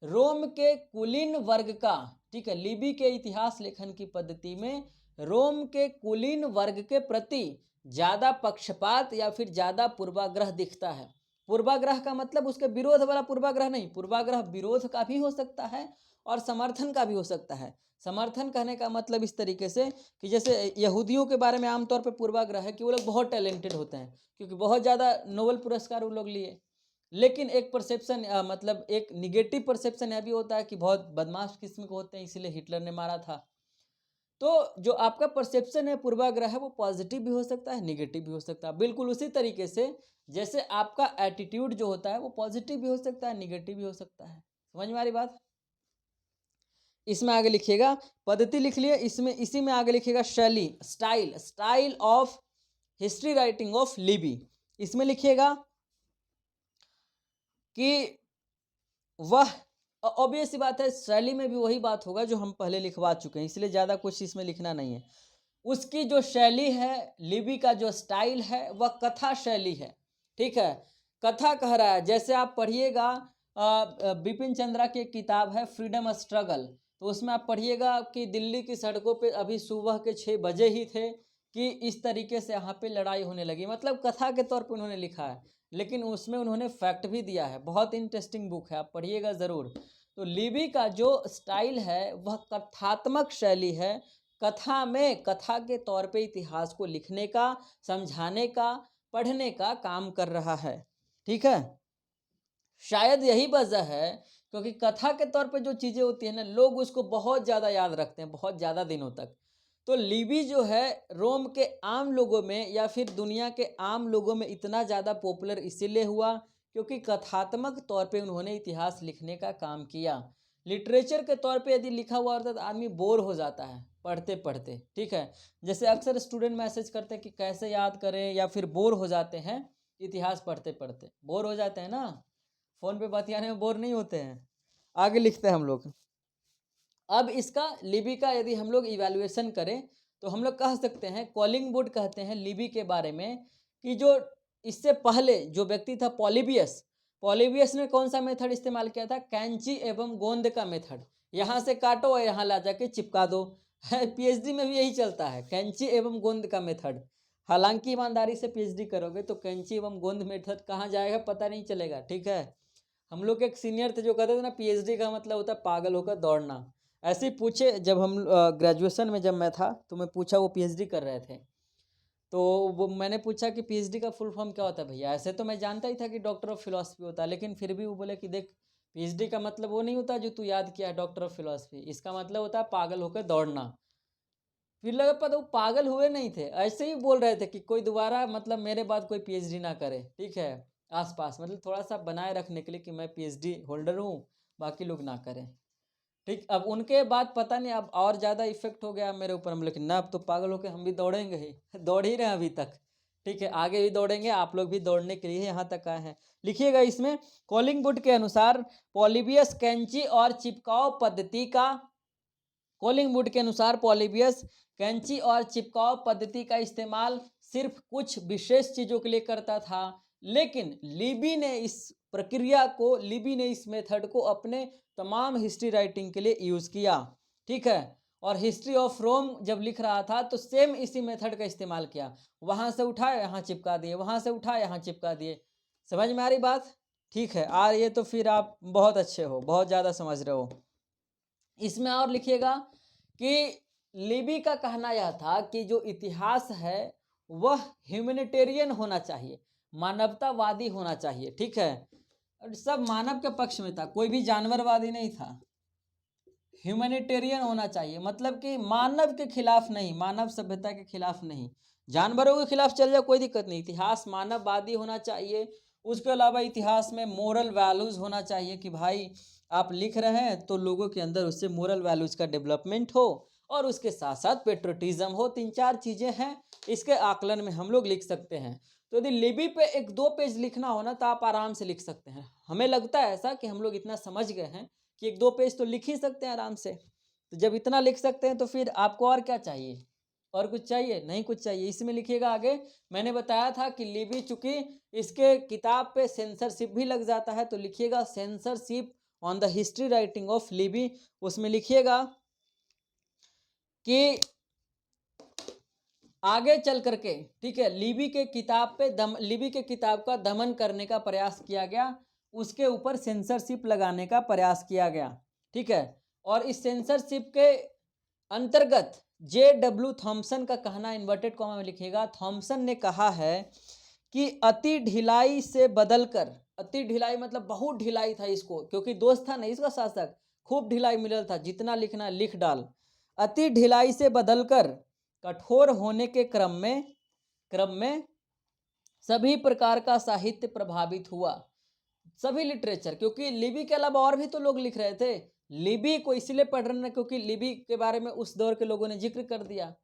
रोम के कुलीन वर्ग का, ठीक है, लिबी के इतिहास लेखन की पद्धति में रोम के कुलीन वर्ग के प्रति ज्यादा पक्षपात या फिर ज्यादा पूर्वाग्रह दिखता है। पूर्वाग्रह का मतलब उसके विरोध वाला पूर्वाग्रह नहीं, पूर्वाग्रह विरोध का भी हो सकता है और समर्थन का भी हो सकता है। समर्थन कहने का मतलब इस तरीके से कि जैसे यहूदियों के बारे में आमतौर पर पूर्वाग्रह है कि वो लोग बहुत टैलेंटेड होते हैं, क्योंकि बहुत ज़्यादा नोबेल पुरस्कार वो लोग लिए। लेकिन एक परसेप्शन मतलब एक निगेटिव परसेप्शन यह भी होता है कि बहुत बदमाश किस्म के होते हैं, इसीलिए हिटलर ने मारा था। तो जो आपका परसेप्शन है, पूर्वाग्रह है, वो पॉजिटिव भी हो सकता है, निगेटिव भी हो सकता है। बिल्कुल उसी तरीके से जैसे आपका एटीट्यूड जो होता है वो पॉजिटिव भी हो सकता है, निगेटिव भी हो सकता है। समझ में आ रही बात? इसमें आगे लिखिएगा, पद्धति लिख लिए, इसमें इसी में आगे लिखिएगा शैली, style, style of history writing of Libby. इसमें लिखिएगा कि वह, ऑब्वियस सी बात है, शैली में भी वही बात होगा जो हम पहले लिखवा चुके हैं, इसलिए ज़्यादा कुछ इसमें लिखना नहीं है। उसकी जो शैली है, लिबी का जो स्टाइल है, वह कथा शैली है। ठीक है, कथा कह रहा है। जैसे आप पढ़िएगा बिपिन चंद्रा की एक किताब है फ्रीडम स्ट्रगल, तो उसमें आप पढ़िएगा कि दिल्ली की सड़कों पे अभी सुबह के 6 बजे ही थे कि इस तरीके से यहाँ पे लड़ाई होने लगी। मतलब कथा के तौर पे उन्होंने लिखा है, लेकिन उसमें उन्होंने फैक्ट भी दिया है। बहुत इंटरेस्टिंग बुक है, आप पढ़िएगा ज़रूर। तो लिबी का जो स्टाइल है वह कथात्मक शैली है। कथा में, कथा के तौर पे इतिहास को लिखने का, समझाने का, पढ़ने का काम कर रहा है। ठीक है, शायद यही वजह है क्योंकि कथा के तौर पे जो चीज़ें होती हैं ना, लोग उसको बहुत ज़्यादा याद रखते हैं, बहुत ज़्यादा दिनों तक। तो लिबी जो है रोम के आम लोगों में या फिर दुनिया के आम लोगों में इतना ज़्यादा पॉपुलर इसीलिए हुआ क्योंकि कथात्मक तौर पे उन्होंने इतिहास लिखने का काम किया। लिटरेचर के तौर पे यदि लिखा हुआ होता तो आदमी बोर हो जाता है पढ़ते पढ़ते। ठीक है, जैसे अक्सर स्टूडेंट मैसेज करते हैं कि कैसे याद करें, या फिर बोर हो जाते हैं इतिहास पढ़ते पढ़ते, बोर हो जाते हैं ना, फ़ोन पे बतियाने में बोर नहीं होते हैं। आगे लिखते हैं हम लोग। अब इसका लिबी का यदि हम लोग इवैल्यूएशन करें तो हम लोग कह सकते हैं, कॉलिंगवुड कहते हैं लिबी के बारे में कि जो इससे पहले जो व्यक्ति था पॉलीबियस, पॉलीबियस ने कौन सा मेथड इस्तेमाल किया था? कैंची एवं गोंद का मेथड। यहाँ से काटो और यहाँ ला जाके चिपका दो। पीएचडी में भी यही चलता है, कैंची एवं गोंद का मेथड। हालांकि ईमानदारी से पीएचडी करोगे तो कैंची एवं गोंद मेथड कहाँ जाएगा पता नहीं चलेगा। ठीक है, हम लोग के एक सीनियर थे जो कहते थे ना, पीएचडी का मतलब होता है पागल होकर दौड़ना। ऐसे ही पूछे जब हम ग्रेजुएशन में जब मैं था तो मैं पूछा, वो पीएचडी कर रहे थे, तो वो मैंने पूछा कि पीएचडी का फुल फॉर्म क्या होता है भैया? ऐसे तो मैं जानता ही था कि डॉक्टर ऑफ फिलॉसफी होता है, लेकिन फिर भी वो बोले कि देख, पीएचडी का मतलब वो नहीं होता जो तू याद किया है डॉक्टर ऑफ फिलॉसफी, इसका मतलब होता है पागल होकर दौड़ना। फिर लगा पता वो पागल हुए नहीं थे, ऐसे ही बोल रहे थे कि कोई दोबारा मतलब मेरे बाद कोई पीएचडी ना करे। ठीक है, आसपास मतलब थोड़ा सा बनाए रखने के लिए कि मैं पीएचडी होल्डर हूँ, बाकी लोग ना करें। ठीक, अब उनके बाद पता नहीं अब और ज़्यादा इफेक्ट हो गया मेरे ऊपर, हम लेकिन ना, अब तो पागल होके हम भी दौड़ेंगे ही, दौड़ ही रहे हैं अभी तक। ठीक है, आगे भी दौड़ेंगे, आप लोग भी दौड़ने के लिए यहाँ तक आए हैं। लिखिएगा इसमें, कॉलिंगवुड के अनुसार पॉलीबियस कैंची और चिपकाव पद्धति का, कॉलिंगवुड के अनुसार पॉलीबियस कैंची और चिपकाव पद्धति का इस्तेमाल सिर्फ कुछ विशेष चीज़ों के लिए करता था, लेकिन लिबी ने इस प्रक्रिया को, लिबी ने इस मेथड को अपने तमाम हिस्ट्री राइटिंग के लिए यूज़ किया। ठीक है, और हिस्ट्री ऑफ रोम जब लिख रहा था तो सेम इसी मेथड का इस्तेमाल किया। वहाँ से उठाए यहाँ चिपका दिए, वहाँ से उठाए यहाँ चिपका दिए। समझ में आ रही बात? ठीक है, आ रही है तो फिर आप बहुत अच्छे हो, बहुत ज़्यादा समझ रहे हो। इसमें और लिखिएगा कि लिबी का कहना यह था कि जो इतिहास है वह ह्यूमैनिटेरियन होना चाहिए, मानवतावादी होना चाहिए। ठीक है, और सब मानव के पक्ष में था, कोई भी जानवरवादी नहीं था। ह्यूमैनिटेरियन होना चाहिए मतलब कि मानव के खिलाफ नहीं, मानव सभ्यता के खिलाफ नहीं, जानवरों के खिलाफ चल जाए कोई दिक्कत नहीं, इतिहास मानववादी होना चाहिए। उसके अलावा इतिहास में मोरल वैल्यूज़ होना चाहिए कि भाई आप लिख रहे हैं तो लोगों के अंदर उससे मोरल वैल्यूज़ का डेवलपमेंट हो, और उसके साथ साथ पेट्रोटिज्म हो। 3-4 चीज़ें हैं, इसके आकलन में हम लोग लिख सकते हैं। तो यदि लिबी पे 1-2 पेज लिखना हो ना तो आप आराम से लिख सकते हैं। हमें लगता है ऐसा कि हम लोग इतना समझ गए हैं कि 1-2 पेज तो लिख ही सकते हैं आराम से। तो जब इतना लिख सकते हैं तो फिर आपको और क्या चाहिए? और कुछ चाहिए? नहीं कुछ चाहिए। इसमें लिखिएगा आगे, मैंने बताया था कि लिबी चूँकि इसके किताब पे सेंसरशिप भी लग जाता है, तो लिखिएगा censorship on the history writing of Libby. उसमें लिखिएगा कि आगे चल करके, ठीक है, लिबी के किताब पे लिबी के किताब का दमन करने का प्रयास किया गया, उसके ऊपर सेंसरशिप लगाने का प्रयास किया गया। ठीक है, और इस सेंसरशिप के अंतर्गत J.W. थॉम्सन का कहना, इन्वर्टेड कॉमा में लिखिएगा, थॉम्सन ने कहा है कि अति ढिलाई से बदलकर अति ढिलाई मतलब बहुत ढिलाई था इसको, क्योंकि दोस्त था नहीं इसका शासक, खूब ढिलाई मिलल था, जितना लिखना है लिख डाल। अति ढिलाई से बदलकर कठोर होने के क्रम में सभी प्रकार का साहित्य प्रभावित हुआ, सभी लिटरेचर, क्योंकि लिबी के अलावा और भी तो लोग लिख रहे थे। लिबी को इसलिए पढ़ रहे हैं क्योंकि लिबी के बारे में उस दौर के लोगों ने जिक्र कर दिया।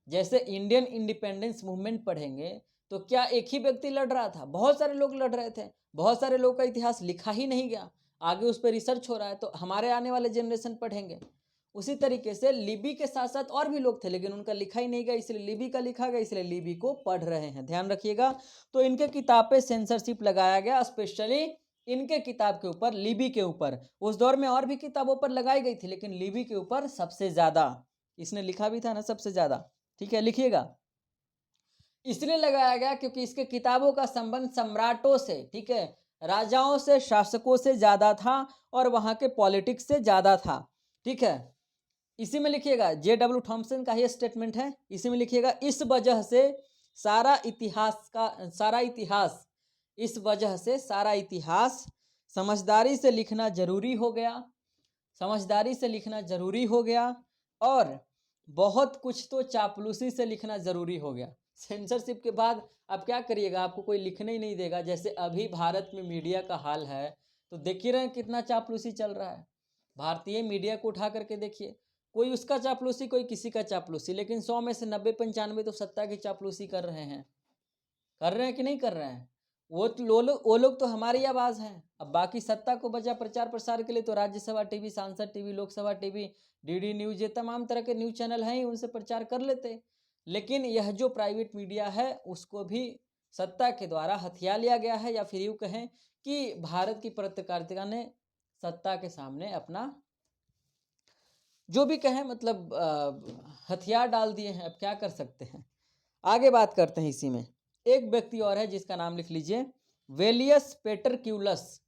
जैसे इंडियन इंडिपेंडेंस मूवमेंट पढ़ेंगे तो क्या एक ही व्यक्ति लड़ रहा था, बहुत सारे लोग लड़ रहे थे, बहुत सारे लोग का इतिहास लिखा ही नहीं गया, आगे उस पर रिसर्च हो रहा है, तो हमारे आने वाले जनरेशन पढ़ेंगे। उसी तरीके से लिबी के साथ साथ और भी लोग थे, लेकिन उनका लिखा ही नहीं गया, इसलिए लिबी का लिखा गया, इसलिए लिबी को पढ़ रहे हैं, ध्यान रखिएगा। तो इनके किताब पे सेंसरशिप लगाया गया, स्पेशली इनके किताब के ऊपर, लिबी के ऊपर। उस दौर में और भी किताबों पर लगाई गई थी, लेकिन लिबी के ऊपर सबसे ज्यादा, इसने लिखा भी था ना सबसे ज्यादा, ठीक है, लिखिएगा। इसलिए लगाया गया क्योंकि इसके किताबों का संबंध सम्राटों से, ठीक है, राजाओं से, शासकों से ज्यादा था और वहां के पॉलिटिक्स से ज्यादा था, ठीक है। इसी में लिखिएगा, J.W. थॉमसन का ये स्टेटमेंट है, इसी में लिखिएगा, इस वजह से सारा इतिहास समझदारी से लिखना जरूरी हो गया, समझदारी से लिखना जरूरी हो गया, और बहुत कुछ तो चापलूसी से लिखना जरूरी हो गया। सेंसरशिप के बाद अब क्या करिएगा, आपको कोई लिखने ही नहीं देगा। जैसे अभी भारत में मीडिया का हाल है, तो देख ही रहे हैं कितना चापलूसी चल रहा है। भारतीय मीडिया को उठा करके देखिए, कोई उसका चापलूसी, कोई किसी का चापलूसी, लेकिन 100 में से 90-95 तो सत्ता की चापलूसी कर रहे हैं कि नहीं कर रहे हैं। वो लोग तो हमारी आवाज़ हैं। अब बाकी सत्ता को बचा प्रचार प्रसार के लिए तो राज्यसभा टीवी, सांसद TV, Lok Sabha TV, DD news, ये तमाम तरह के न्यूज चैनल हैं ही, उनसे प्रचार कर लेते। लेकिन यह जो प्राइवेट मीडिया है उसको भी सत्ता के द्वारा हथिया लिया गया है, या फिर यूँ कहें कि भारत की पत्रकारिता ने सत्ता के सामने अपना जो भी कहें मतलब हथियार डाल दिए हैं। अब क्या कर सकते हैं, आगे बात करते हैं। इसी में एक व्यक्ति और है जिसका नाम लिख लीजिए, वेलियस पेटरक्यूलस।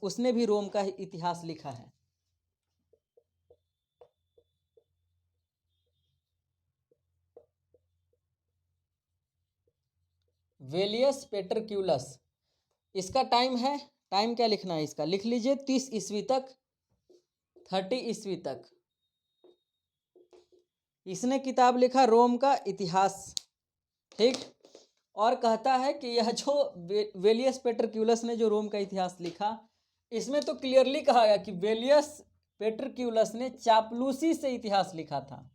उसने भी रोम का इतिहास लिखा है। वेलियस पेटरक्यूलस, इसका टाइम क्या लिखना है इसका, लिख लीजिए 30 ईस्वी तक, 30 ईस्वी तक इसने किताब लिखा रोम का इतिहास, ठीक। और कहता है कि यह जो वेलियस पेटरक्यूलस ने जो रोम का इतिहास लिखा, इसमें तो क्लियरली कहा गया कि वेलियस पेटरक्यूलस ने चापलूसी से इतिहास लिखा था।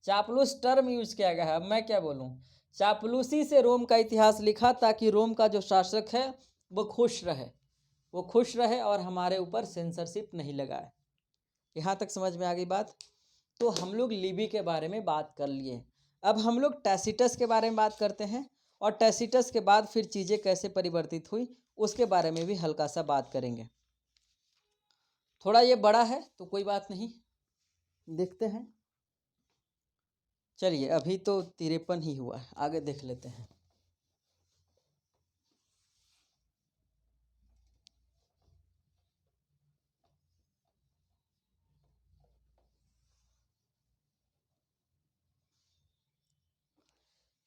चापलूस टर्म यूज किया गया है। अब मैं क्या बोलूं, चापलूसी से रोम का इतिहास लिखा ताकि रोम का जो शासक है वो खुश रहे और हमारे ऊपर सेंसरशिप नहीं लगाए। यहाँ तक समझ में आ गई बात। तो हम लोग लिबी के बारे में बात कर लिए। अब हम लोग टैसिटस के बारे में बात करते हैं, और टैसिटस के बाद फिर चीज़ें कैसे परिवर्तित हुई उसके बारे में भी हल्का सा बात करेंगे। थोड़ा ये बड़ा है तो कोई बात नहीं, देखते हैं। चलिए, अभी तो 53 ही हुआ है, आगे देख लेते हैं।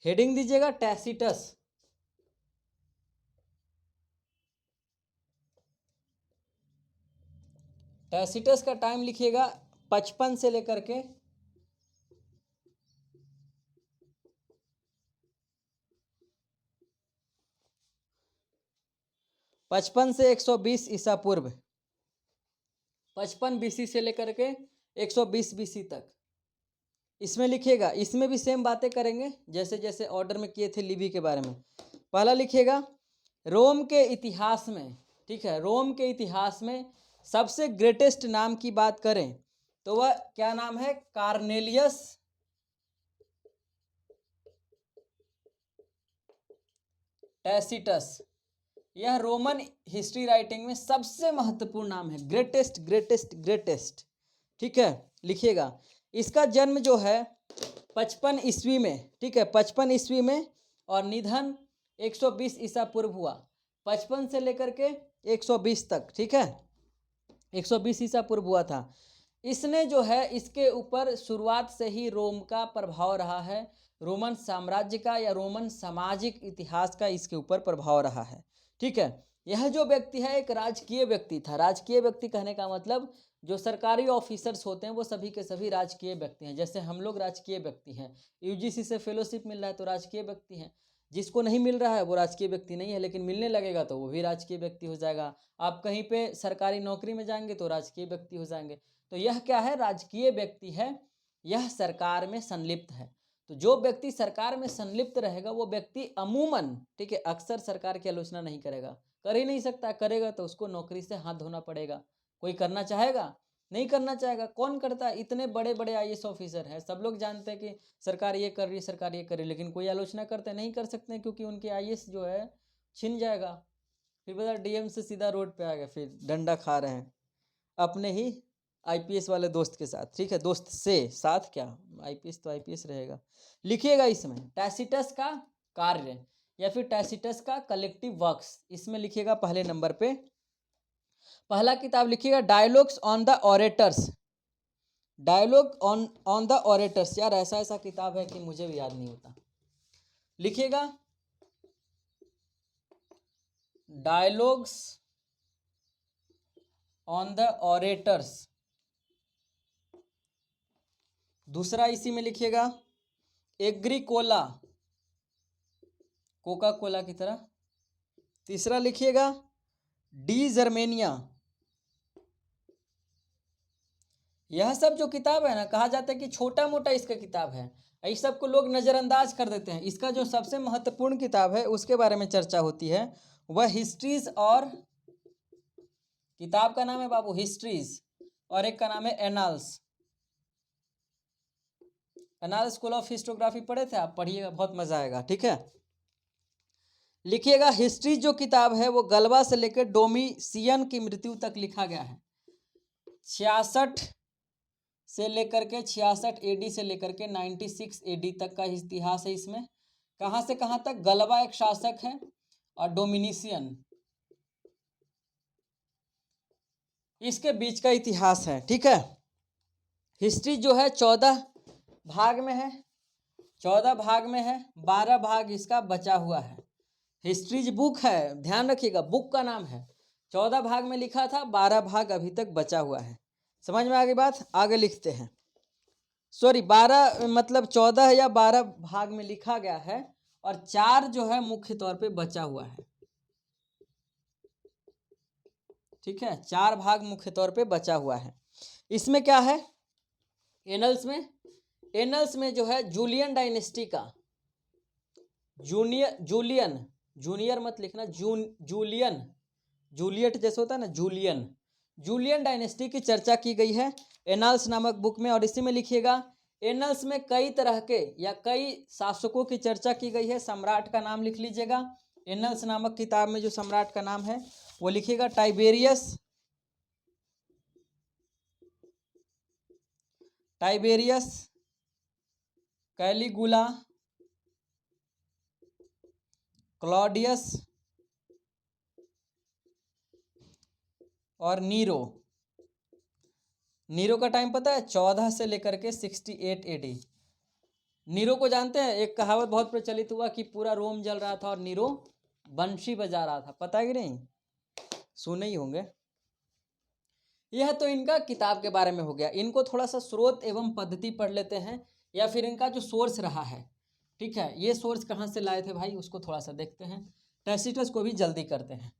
हेडिंग दीजिएगा टैसिटस। टैसिटस का टाइम लिखिएगा 55 से लेकर के 55 से 120 ईसा पूर्व, 55 BC से लेकर के 120 BC तक इसमें लिखिएगा। इसमें भी सेम बातें करेंगे जैसे जैसे ऑर्डर में किए थे लिबी के बारे में। पहला लिखिएगा रोम के इतिहास में, ठीक है, रोम के इतिहास में सबसे ग्रेटेस्ट नाम की बात करें तो वह क्या नाम है, कार्नेलियस टैसिटस। यह रोमन हिस्ट्री राइटिंग में सबसे महत्वपूर्ण नाम है, ग्रेटेस्ट, ठीक है, लिखिएगा। इसका जन्म जो है 55 ईस्वी में, ठीक है, 55 ईस्वी में, और निधन 120 ईसा पूर्व हुआ। 55 से लेकर के 120 तक, ठीक है, 120 ईसा पूर्व हुआ था। इसने जो है, इसके ऊपर शुरुआत से ही रोम का प्रभाव रहा है, रोमन साम्राज्य का या रोमन सामाजिक इतिहास का इसके ऊपर प्रभाव रहा है, ठीक है। यह जो व्यक्ति है एक राजकीय व्यक्ति था। राजकीय व्यक्ति कहने का मतलब जो सरकारी ऑफिसर्स होते हैं वो सभी के सभी राजकीय व्यक्ति हैं। जैसे हम लोग राजकीय व्यक्ति हैं, यूजीसी से फेलोशिप मिल रहा है तो राजकीय व्यक्ति हैं। जिसको नहीं मिल रहा है वो राजकीय व्यक्ति नहीं है, लेकिन मिलने लगेगा तो वो भी राजकीय व्यक्ति हो जाएगा। आप कहीं पे सरकारी नौकरी में जाएंगे तो राजकीय व्यक्ति हो जाएंगे। तो यह क्या है? राजकीय व्यक्ति है, यह सरकार में संलिप्त है। तो जो व्यक्ति सरकार में संलिप्त रहेगा वो व्यक्ति अमूमन, ठीक है, अक्सर सरकार की आलोचना नहीं करेगा, कर ही नहीं सकता। करेगा तो उसको नौकरी से हाथ धोना पड़ेगा। कोई करना चाहेगा? नहीं करना चाहेगा। कौन करता है? इतने बड़े बड़े आईएएस ऑफिसर हैं, सब लोग जानते हैं कि सरकार ये कर रही है, सरकार ये कर रही है, लेकिन कोई आलोचना करते नहीं कर सकते हैं, क्योंकि उनके आईएएस जो है छिन जाएगा। फिर बता डीएम से सीधा रोड पे आ गए, फिर डंडा खा रहे हैं अपने ही आईपीएस वाले दोस्त के साथ। ठीक है, दोस्त से साथ क्या, आईपीएस तो आईपीएस रहेगा। लिखिएगा इसमें टैसिटस का कार्य या फिर टैसिटस का कलेक्टिव वर्क्स, इसमें लिखिएगा पहले नंबर पे। पहला किताब लिखिएगा dialogues on the orators. Dialogue on the orators, यार ऐसा ऐसा किताब है कि मुझे भी याद नहीं होता। लिखिएगा डायलॉग्स ऑन द ऑरेटर्स। दूसरा इसी में लिखिएगा एग्रीकोला, कोका कोला की तरह। तीसरा लिखिएगा डी जर्मेनिया। यह सब जो किताब है ना, कहा जाता है कि छोटा मोटा इसका किताब है, इस सब को लोग नज़रअंदाज कर देते हैं। इसका जो सबसे महत्वपूर्ण किताब है उसके बारे में चर्चा होती है, वह हिस्ट्रीज, और किताब का नाम है बाबू हिस्ट्रीज, और एक का नाम है annals. Anal school of historiography पढ़े थे आप? पढ़िएगा, बहुत मजा आएगा। ठीक है, लिखिएगा हिस्ट्री जो किताब है वो गलबा से लेकर डोमिशियन की मृत्यु तक लिखा गया है। 66 से लेकर के 66 एडी से लेकर के 96 एडी तक का इतिहास है इसमें। कहाँ से कहाँ तक? गलबा एक शासक है और डोमिनिशियन, इसके बीच का इतिहास है। ठीक है, हिस्ट्री जो है 14 भाग में है, 14 भाग में है, 12 भाग इसका बचा हुआ है। हिस्ट्रीज बुक है, ध्यान रखिएगा, बुक का नाम है। 14 भाग में लिखा था, 12 भाग अभी तक बचा हुआ है। समझ में आ गई बात? आगे लिखते हैं। सॉरी, 12 मतलब 14 या 12 भाग में लिखा गया है, और 4 जो है मुख्य तौर पे बचा हुआ है। ठीक है, 4 भाग मुख्य तौर पे बचा हुआ है। इसमें क्या है? एनल्स में जो है जूलियन डायनेस्टी का, जूनियर मत लिखना, जूलियन, जूलियट जैसे होता है ना, जूलियन डायनेस्टी की चर्चा की गई है एनाल्स नामक बुक में। और इसी में लिखिएगा एनाल्स में कई तरह के या कई शासकों की चर्चा की गई है। सम्राट का नाम लिख लीजिएगा। एनाल्स नामक किताब में जो सम्राट का नाम है वो लिखिएगा टाइबेरियस, कैलिगुला, क्लॉडियस और नीरो। नीरो का टाइम पता है? 14 से लेकर के 68 एडी। नीरो को जानते हैं? एक कहावत बहुत प्रचलित हुआ कि पूरा रोम जल रहा था और नीरो बंशी बजा रहा था। पता है कि नहीं? सुने ही होंगे। यह तो इनका किताब के बारे में हो गया। इनको थोड़ा सा स्रोत एवं पद्धति पढ़ लेते हैं, या फिर इनका जो सोर्स रहा है। ठीक है, ये सोर्स कहाँ से लाए थे भाई, उसको थोड़ा सा देखते हैं। टैसिटस को भी जल्दी करते हैं।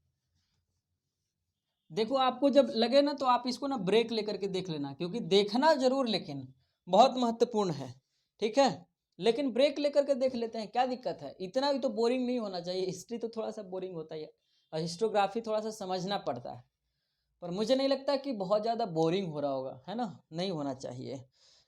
देखो, आपको जब लगे ना तो आप इसको ना ब्रेक लेकर के देख लेना, क्योंकि देखना जरूर लेकिन बहुत महत्वपूर्ण है। ठीक है, लेकिन ब्रेक लेकर के देख लेते हैं, क्या दिक्कत है? इतना भी तो बोरिंग नहीं होना चाहिए। हिस्ट्री तो थोड़ा सा बोरिंग होता है और हिस्टोग्राफी थोड़ा सा समझना पड़ता है, पर मुझे नहीं लगता कि बहुत ज़्यादा बोरिंग हो रहा होगा, है ना? नहीं होना चाहिए।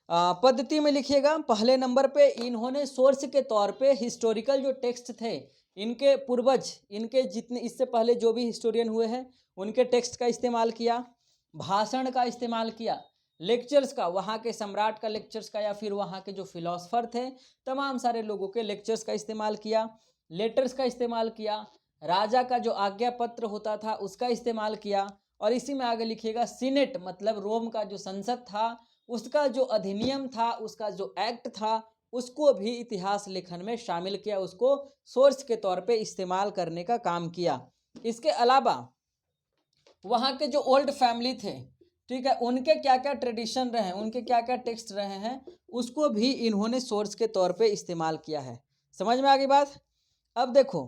पद्धति में लिखिएगा पहले नंबर पे, इन्होंने सोर्स के तौर पे हिस्टोरिकल जो टेक्स्ट थे, इनके पूर्वज, इनके जितने इससे पहले जो भी हिस्टोरियन हुए हैं उनके टेक्स्ट का इस्तेमाल किया, भाषण का इस्तेमाल किया, लेक्चर्स का, वहाँ के सम्राट का लेक्चर्स का, या फिर वहाँ के जो फिलोसफर थे तमाम सारे लोगों के लेक्चर्स का इस्तेमाल किया, लेटर्स का इस्तेमाल किया, राजा का जो आज्ञा पत्र होता था उसका इस्तेमाल किया। और इसी में आगे लिखिएगा सीनेट, मतलब रोम का जो संसद था उसका जो अधिनियम था, उसका जो एक्ट था, उसको भी इतिहास लेखन में शामिल किया, उसको सोर्स के तौर पे इस्तेमाल करने का काम किया। इसके अलावा वहाँ के जो ओल्ड फैमिली थे, ठीक है, उनके क्या क्या ट्रेडिशन रहे हैं, उनके क्या क्या टेक्स्ट रहे हैं, उसको भी इन्होंने सोर्स के तौर पे इस्तेमाल किया है। समझ में आ गई बात। अब देखो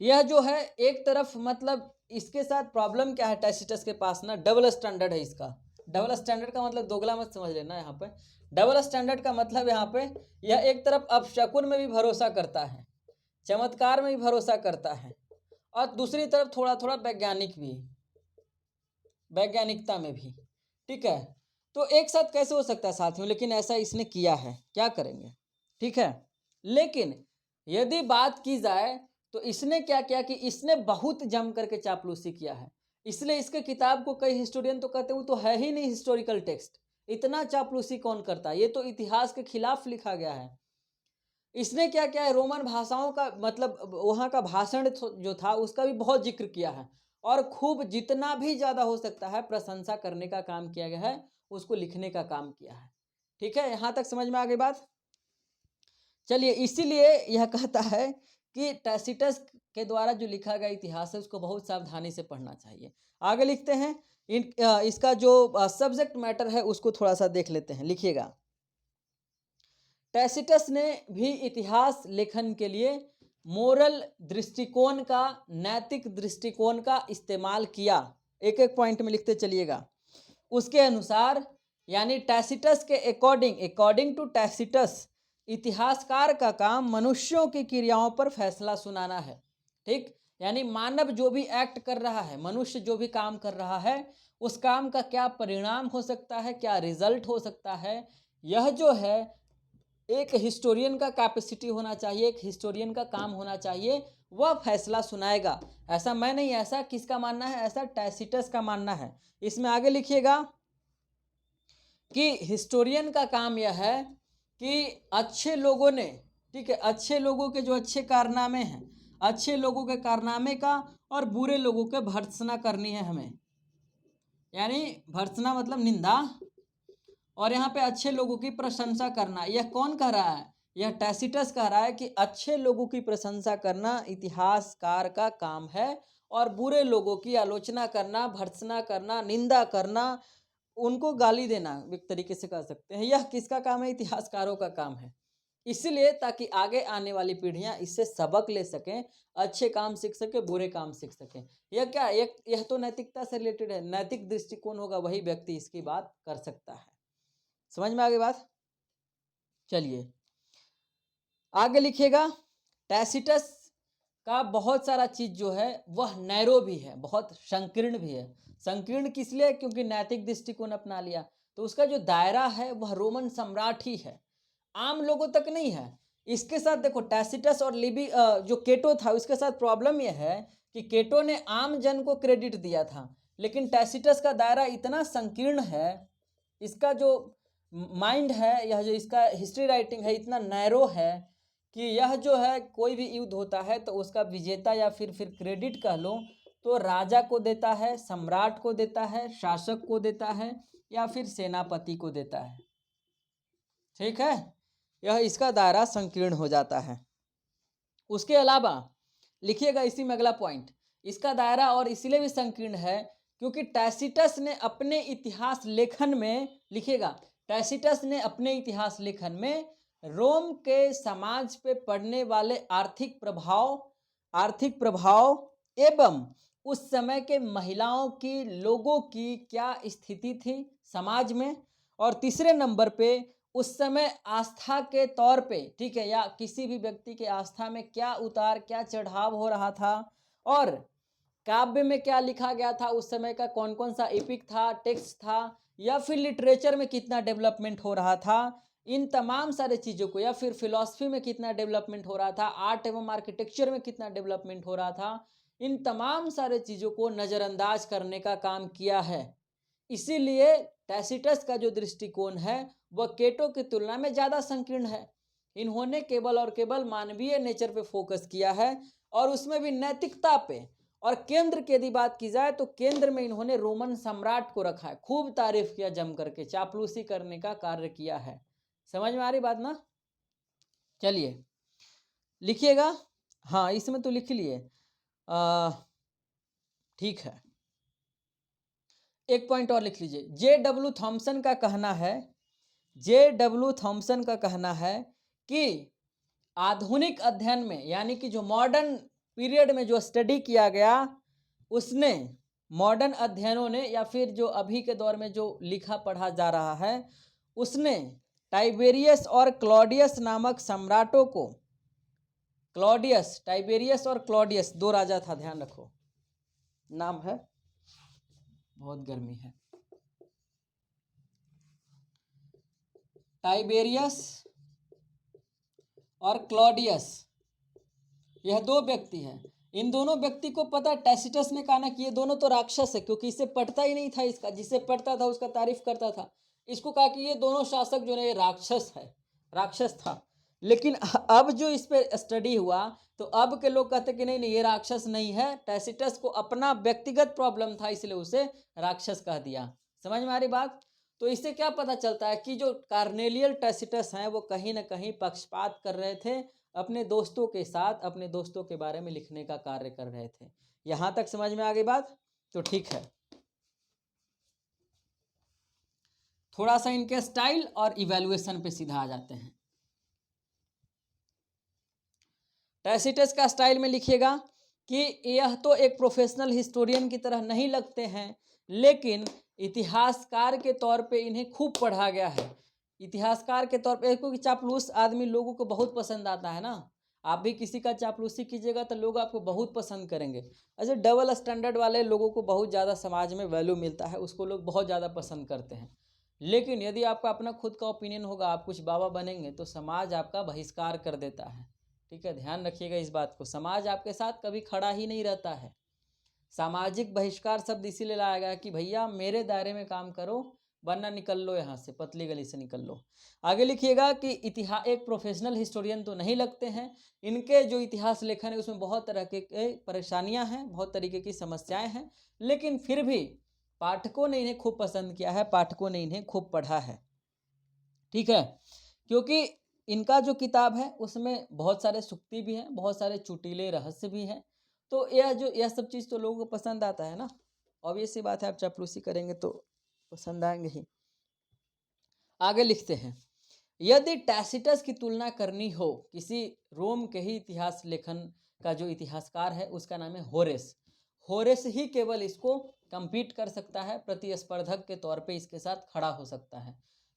यह जो है एक तरफ मतलब इसके साथ प्रॉब्लम क्या है, टैसिटस के पास ना डबल स्टैंडर्ड है इसका। डबल स्टैंडर्ड का मतलब दोगला मत समझ लेना यहाँ पे। डबल स्टैंडर्ड का मतलब यहाँ पे यह एक तरफ अपशकुन में भी भरोसा करता है, चमत्कार में भी भरोसा करता है, और दूसरी तरफ थोड़ा थोड़ा वैज्ञानिक भी, वैज्ञानिकता में भी। ठीक है, तो एक साथ कैसे हो सकता है साथियों, लेकिन ऐसा इसने किया है, क्या करेंगे। ठीक है, लेकिन यदि बात की जाए तो इसने क्या किया कि इसने बहुत जम करके चापलूसी किया है, इसलिए इसके किताब को कई हिस्टोरियन तो कहते हैं वो तो है ही नहीं हिस्टोरिकल टेक्स्ट। इतना चापलूसी कौन करता है, ये तो इतिहास के खिलाफ लिखा गया है। इसने क्या किया है, रोमन भाषाओं का मतलब वहाँ का भाषण जो था उसका भी बहुत जिक्र किया है, और खूब जितना भी ज़्यादा हो सकता है प्रशंसा करने का काम किया गया है, उसको लिखने का काम किया है। ठीक है, यहाँ तक समझ में आ गई बात। चलिए, इसीलिए यह कहता है कि टैसिटस के द्वारा जो लिखा गया इतिहास है उसको बहुत सावधानी से पढ़ना चाहिए। आगे लिखते हैं, इसका जो सब्जेक्ट मैटर है उसको थोड़ा सा देख लेते हैं। लिखिएगा, टैसिटस ने भी इतिहास लेखन के लिए मोरल दृष्टिकोण का, नैतिक दृष्टिकोण का इस्तेमाल किया। एक एक पॉइंट में लिखते चलिएगा। उसके अनुसार यानी टैसिटस के अकॉर्डिंग टू टैसिटस इतिहासकार का काम मनुष्यों की क्रियाओं पर फैसला सुनाना है। ठीक, यानी मानव जो भी एक्ट कर रहा है, मनुष्य जो भी काम कर रहा है, उस काम का क्या परिणाम हो सकता है, क्या रिजल्ट हो सकता है, यह जो है एक हिस्टोरियन का कैपेसिटी होना चाहिए, एक हिस्टोरियन का काम होना चाहिए, वह फैसला सुनाएगा। ऐसा मैं नहीं, ऐसा किसका मानना है, ऐसा टैसिटस का मानना है। इसमें आगे लिखिएगा कि हिस्टोरियन का काम यह है कि अच्छे लोगों ने, ठीक है, अच्छे लोगों के जो अच्छे कारनामे हैं, अच्छे लोगों के कारनामे का और बुरे लोगों के भर्त्सना करनी है हमें, यानी भर्त्सना मतलब निंदा, और यहाँ पे अच्छे लोगों की प्रशंसा करना। यह कौन कह रहा है, यह टैसिटस कह रहा है कि अच्छे लोगों की प्रशंसा करना इतिहासकार का काम है, और बुरे लोगों की आलोचना करना, भर्त्सना करना, निंदा करना, उनको गाली देना एक तरीके से कह सकते हैं, यह किसका काम है, इतिहासकारों का काम है। इसलिए ताकि आगे आने वाली पीढ़ियां इससे सबक ले सकें, अच्छे काम सीख सके, बुरे काम सीख सकें। यह क्या, यह तो नैतिकता से रिलेटेड है, नैतिक दृष्टिकोण होगा वही व्यक्ति इसकी बात कर सकता है। समझ में आ गई बात। चलिए आगे लिखिएगा, टैसिटस का बहुत सारा चीज जो है वह नैरो भी है, बहुत संकीर्ण भी है। संकीर्ण किस लिए, क्योंकि नैतिक दृष्टिकोण अपना लिया, तो उसका जो दायरा है वह रोमन सम्राट ही है, आम लोगों तक नहीं है। इसके साथ देखो टैसिटस और लिबी जो केटो था उसके साथ प्रॉब्लम यह है कि केटो ने आम जन को क्रेडिट दिया था, लेकिन टैसिटस का दायरा इतना संकीर्ण है, इसका जो माइंड है, यह जो इसका हिस्ट्री राइटिंग है इतना नैरो है कि यह जो है कोई भी युद्ध होता है तो उसका विजेता या फिर क्रेडिट कह लो तो राजा को देता है, सम्राट को देता है, शासक को देता है, या फिर सेनापति को देता है। ठीक है, यह इसका दायरा संकीर्ण हो जाता है। उसके अलावा लिखिएगा इसी में अगला पॉइंट, इसका दायरा और इसलिए भी संकीर्ण है क्योंकि टैसिटस ने अपने इतिहास लेखन में, लिखिएगा, टैसिटस ने अपने इतिहास लेखन में रोम के समाज पे पड़ने वाले आर्थिक प्रभाव एवं उस समय के महिलाओं की, लोगों की क्या स्थिति थी समाज में, और तीसरे नंबर पे उस समय आस्था के तौर पे, ठीक है, या किसी भी व्यक्ति के आस्था में क्या उतार क्या चढ़ाव हो रहा था, और काव्य में क्या लिखा गया था उस समय का, कौन कौन सा एपिक था, टेक्स्ट था, या फिर लिटरेचर में कितना डेवलपमेंट हो रहा था, इन तमाम सारे चीज़ों को, या फिर फिलॉसफी में कितना डेवलपमेंट हो रहा था, आर्ट एवं आर्किटेक्चर में कितना डेवलपमेंट हो रहा था, इन तमाम सारे चीज़ों को नज़रअंदाज करने का काम किया है। इसीलिए टैसिटस का जो दृष्टिकोण है वह केटो की तुलना में ज़्यादा संकीर्ण है। इन्होंने केवल और केवल मानवीय नेचर पे फोकस किया है, और उसमें भी नैतिकता पे, और केंद्र की यदि बात की जाए तो केंद्र में इन्होंने रोमन सम्राट को रखा है, खूब तारीफ किया, जम करके चापलूसी करने का कार्य किया है। समझ में आ रही बात ना। चलिए लिखिएगा, हाँ इसमें तो लिख लिए। ठीक है, एक पॉइंट और लिख लीजिए। J.W. थॉमसन का कहना है, J.W. थॉमसन का कहना है कि आधुनिक अध्ययन में, यानी कि जो मॉडर्न पीरियड में जो स्टडी किया गया, उसने मॉडर्न अध्ययनों ने, या फिर जो अभी के दौर में जो लिखा पढ़ा जा रहा है, उसने टाइबेरियस और क्लॉडियस नामक सम्राटों को, क्लॉडियस, टाइबेरियस और क्लॉडियस दो राजा था, ध्यान रखो, नाम है, बहुत गर्मी है, टाइबेरियस और क्लॉडियस, यह दो व्यक्ति हैं। इन दोनों व्यक्ति को पता, टैसिटस ने कहा ना कि ये दोनों तो राक्षस है, क्योंकि इससे पढ़ता ही नहीं था, इसका जिससे पढ़ता था उसका तारीफ करता था। इसको कहा कि ये दोनों शासक जो है ये राक्षस है, राक्षस था। लेकिन अब जो इस पे स्टडी हुआ तो अब के लोग कहते कि नहीं नहीं, ये राक्षस नहीं है, टैसिटस को अपना व्यक्तिगत प्रॉब्लम था इसलिए उसे राक्षस कह दिया। समझ में आ रही बात? तो इससे क्या पता चलता है कि जो कार्नेलियल टैसिटस हैं वो कहीं ना कहीं पक्षपात कर रहे थे, अपने दोस्तों के साथ अपने दोस्तों के बारे में लिखने का कार्य कर रहे थे। यहां तक समझ में आ गई बात? तो ठीक है, थोड़ा सा इनके स्टाइल और इवैल्यूएशन पे सीधा आ जाते हैं। टैसिटस का स्टाइल में लिखिएगा कि यह तो एक प्रोफेशनल हिस्टोरियन की तरह नहीं लगते हैं, लेकिन इतिहासकार के तौर पे इन्हें खूब पढ़ा गया है। इतिहासकार के तौर पे, क्योंकि चापलूस आदमी लोगों को बहुत पसंद आता है ना, आप भी किसी का चापलूसी कीजिएगा तो लोग आपको बहुत पसंद करेंगे। ऐसे डबल स्टैंडर्ड वाले लोगों को बहुत ज़्यादा समाज में वैल्यू मिलता है, उसको लोग बहुत ज़्यादा पसंद करते हैं। लेकिन यदि आपका अपना खुद का ओपिनियन होगा, आप कुछ बाबा बनेंगे तो समाज आपका बहिष्कार कर देता है। ठीक है, ध्यान रखिएगा इस बात को, समाज आपके साथ कभी खड़ा ही नहीं रहता है। सामाजिक बहिष्कार शब्द इसीलिए लाया गया कि भैया मेरे दायरे में काम करो, वरना निकल लो यहाँ से, पतली गली से निकल लो। आगे लिखिएगा कि इतिहास, एक प्रोफेशनल हिस्टोरियन तो नहीं लगते हैं, इनके जो इतिहास लेखन है उसमें बहुत तरह के परेशानियां हैं, बहुत तरीके की समस्याएं हैं, लेकिन फिर भी पाठकों ने इन्हें खूब पसंद किया है, पाठकों ने इन्हें खूब पढ़ा है। ठीक है, क्योंकि इनका जो किताब है उसमें बहुत सारे सूक्ति भी हैं, बहुत सारे चुटीले रहस्य भी हैं। तो यह सब चीज़ तो लोगों को पसंद आता है ना, ऑब्वियस सी बात है, आप चापलूसी करेंगे तो पसंद आएंगे ही। आगे लिखते हैं, यदि टैसिटस की तुलना करनी हो किसी रोम के ही इतिहास लेखन का, जो इतिहासकार है उसका नाम है होरेस, होरेस ही केवल इसको compete कर सकता है, प्रतिस्पर्धक के तौर पे इसके साथ खड़ा हो सकता है,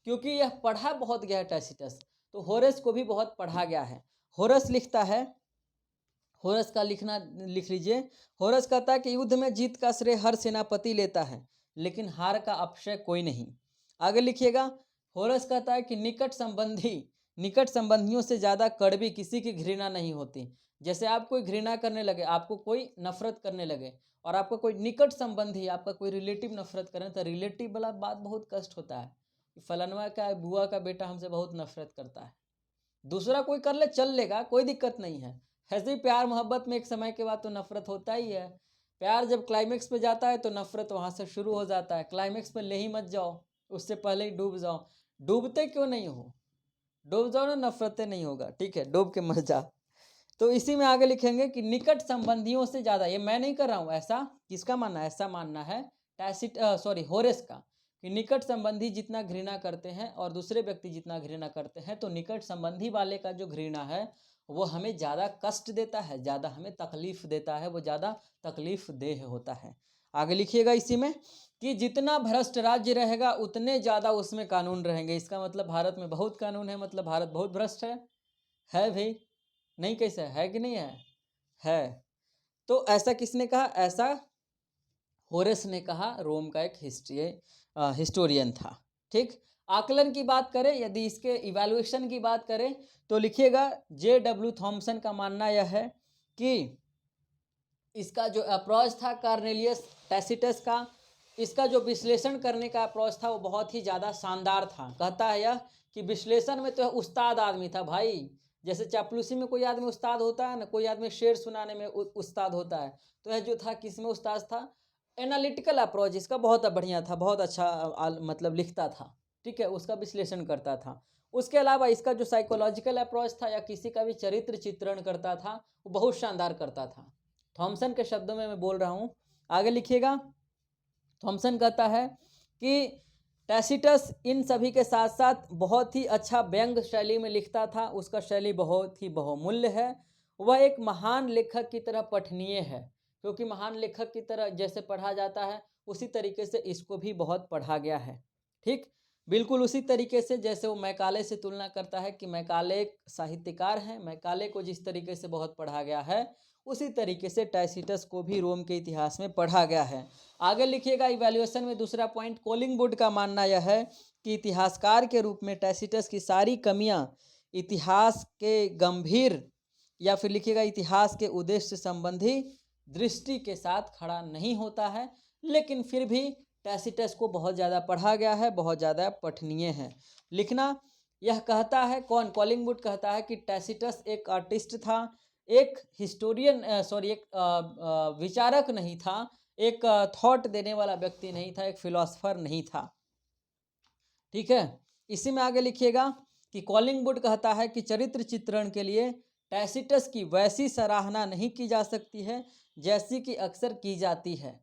क्योंकि यह पढ़ा बहुत गया है टैसिटस, तो होरेस को भी बहुत पढ़ा गया है। होरेस लिखता है, होरेस का लिखना लिख लीजिए। होरेस कहता है कि युद्ध में जीत का श्रेय हर सेनापति लेता है, लेकिन हार का अक्षय कोई नहीं। आगे लिखिएगा, होरेस कहता है कि निकट संबंधियों से ज़्यादा कड़वी किसी की घृणा नहीं होती। जैसे आप कोई घृणा करने लगे, आपको कोई नफरत करने लगे, और आपका कोई निकट संबंधी, आपका कोई रिलेटिव नफरत करें, तो रिलेटिव वाला बात बहुत कष्ट होता है। फलनवा का बुआ का बेटा हमसे बहुत नफरत करता है, दूसरा कोई कर ले चल लेगा, कोई दिक्कत नहीं है। ऐसे ही प्यार मोहब्बत में एक समय के बाद तो नफरत होता ही है। प्यार जब क्लाइमेक्स पे जाता है तो नफरत वहाँ से शुरू हो जाता है। क्लाइमेक्स पे ले ही मत जाओ, उससे पहले ही डूब जाओ। डूबते क्यों नहीं हो, डूब जाओ ना, नफरतें नहीं होगा। ठीक है, डूब के मर जा। तो इसी में आगे लिखेंगे कि निकट संबंधियों से ज़्यादा, ये मैं नहीं कर रहा हूँ, ऐसा किसका मानना है, ऐसा मानना है होरेस का, कि निकट संबंधी जितना घृणा करते हैं और दूसरे व्यक्ति जितना घृणा करते हैं, तो निकट संबंधी वाले का जो घृणा है वो हमें ज़्यादा कष्ट देता है, ज़्यादा हमें तकलीफ देता है, वो ज़्यादा तकलीफ देह होता है। आगे लिखिएगा इसी में कि जितना भ्रष्ट राज्य रहेगा उतने ज़्यादा उसमें कानून रहेंगे। इसका मतलब भारत में बहुत कानून है, मतलब भारत बहुत भ्रष्ट है भाई? नहीं, कैसे है कि नहीं है। तो ऐसा किसने कहा? ऐसा होरेस ने कहा, रोम का एक हिस्टोरियन था। ठीक, आकलन की बात करें, यदि इसके इवैल्यूएशन की बात करें तो लिखिएगा, J.W. थॉमसन का मानना यह है कि इसका जो अप्रोच था कार्नेलियस टैसिटस का, इसका जो विश्लेषण करने का अप्रोच था वो बहुत ही ज़्यादा शानदार था। कहता है यह कि विश्लेषण में तो उस्ताद आदमी था भाई। जैसे चापलूसी में कोई आदमी उस्ताद होता है ना, कोई आदमी शेर सुनाने में उस्ताद होता है, तो यह जो था किस में उस्ताद था? एनालिटिकल अप्रोच इसका बहुत बढ़िया था, बहुत अच्छा मतलब लिखता था। ठीक है, उसका विश्लेषण करता था। उसके अलावा इसका जो साइकोलॉजिकल अप्रोच था या किसी का भी चरित्र चित्रण करता था वो बहुत शानदार करता था। थॉमसन के शब्दों में मैं बोल रहा हूँ। आगे लिखिएगा। थॉमसन कहता है कि टैसिटस इन सभी के साथ साथ बहुत ही अच्छा व्यंग शैली में लिखता था, उसका शैली बहुत ही बहुमूल्य है। वह एक महान लेखक की तरह पठनीय है, क्योंकि महान लेखक की तरह जैसे पढ़ा जाता है उसी तरीके से इसको भी बहुत पढ़ा गया है। ठीक, बिल्कुल उसी तरीके से जैसे वो मैकाले से तुलना करता है कि मैकाले एक साहित्यकार हैं, मैकाले को जिस तरीके से बहुत पढ़ा गया है उसी तरीके से टैसिटस को भी रोम के इतिहास में पढ़ा गया है। आगे लिखिएगा। इवैल्यूएशन में दूसरा पॉइंट, कोलिंगवुड का मानना यह है कि इतिहासकार के रूप में टैसिटस की सारी कमियां इतिहास के गंभीर या फिर लिखिएगा इतिहास के उद्देश्य संबंधी दृष्टि के साथ खड़ा नहीं होता है, लेकिन फिर भी टैसिटस को बहुत ज़्यादा पढ़ा गया है, बहुत ज़्यादा पठनीय है। लिखना, यह कहता है कौन, कोलिंगवुड कहता है कि टैसिटस एक आर्टिस्ट था, एक हिस्टोरियन एक विचारक नहीं था, एक थॉट देने वाला व्यक्ति नहीं था, एक फिलोसफर नहीं था। ठीक है, इसी में आगे लिखिएगा कि कोलिंगवुड कहता है कि चरित्र चित्रण के लिए टैसिटस की वैसी सराहना नहीं की जा सकती है जैसी कि अक्सर की जाती है।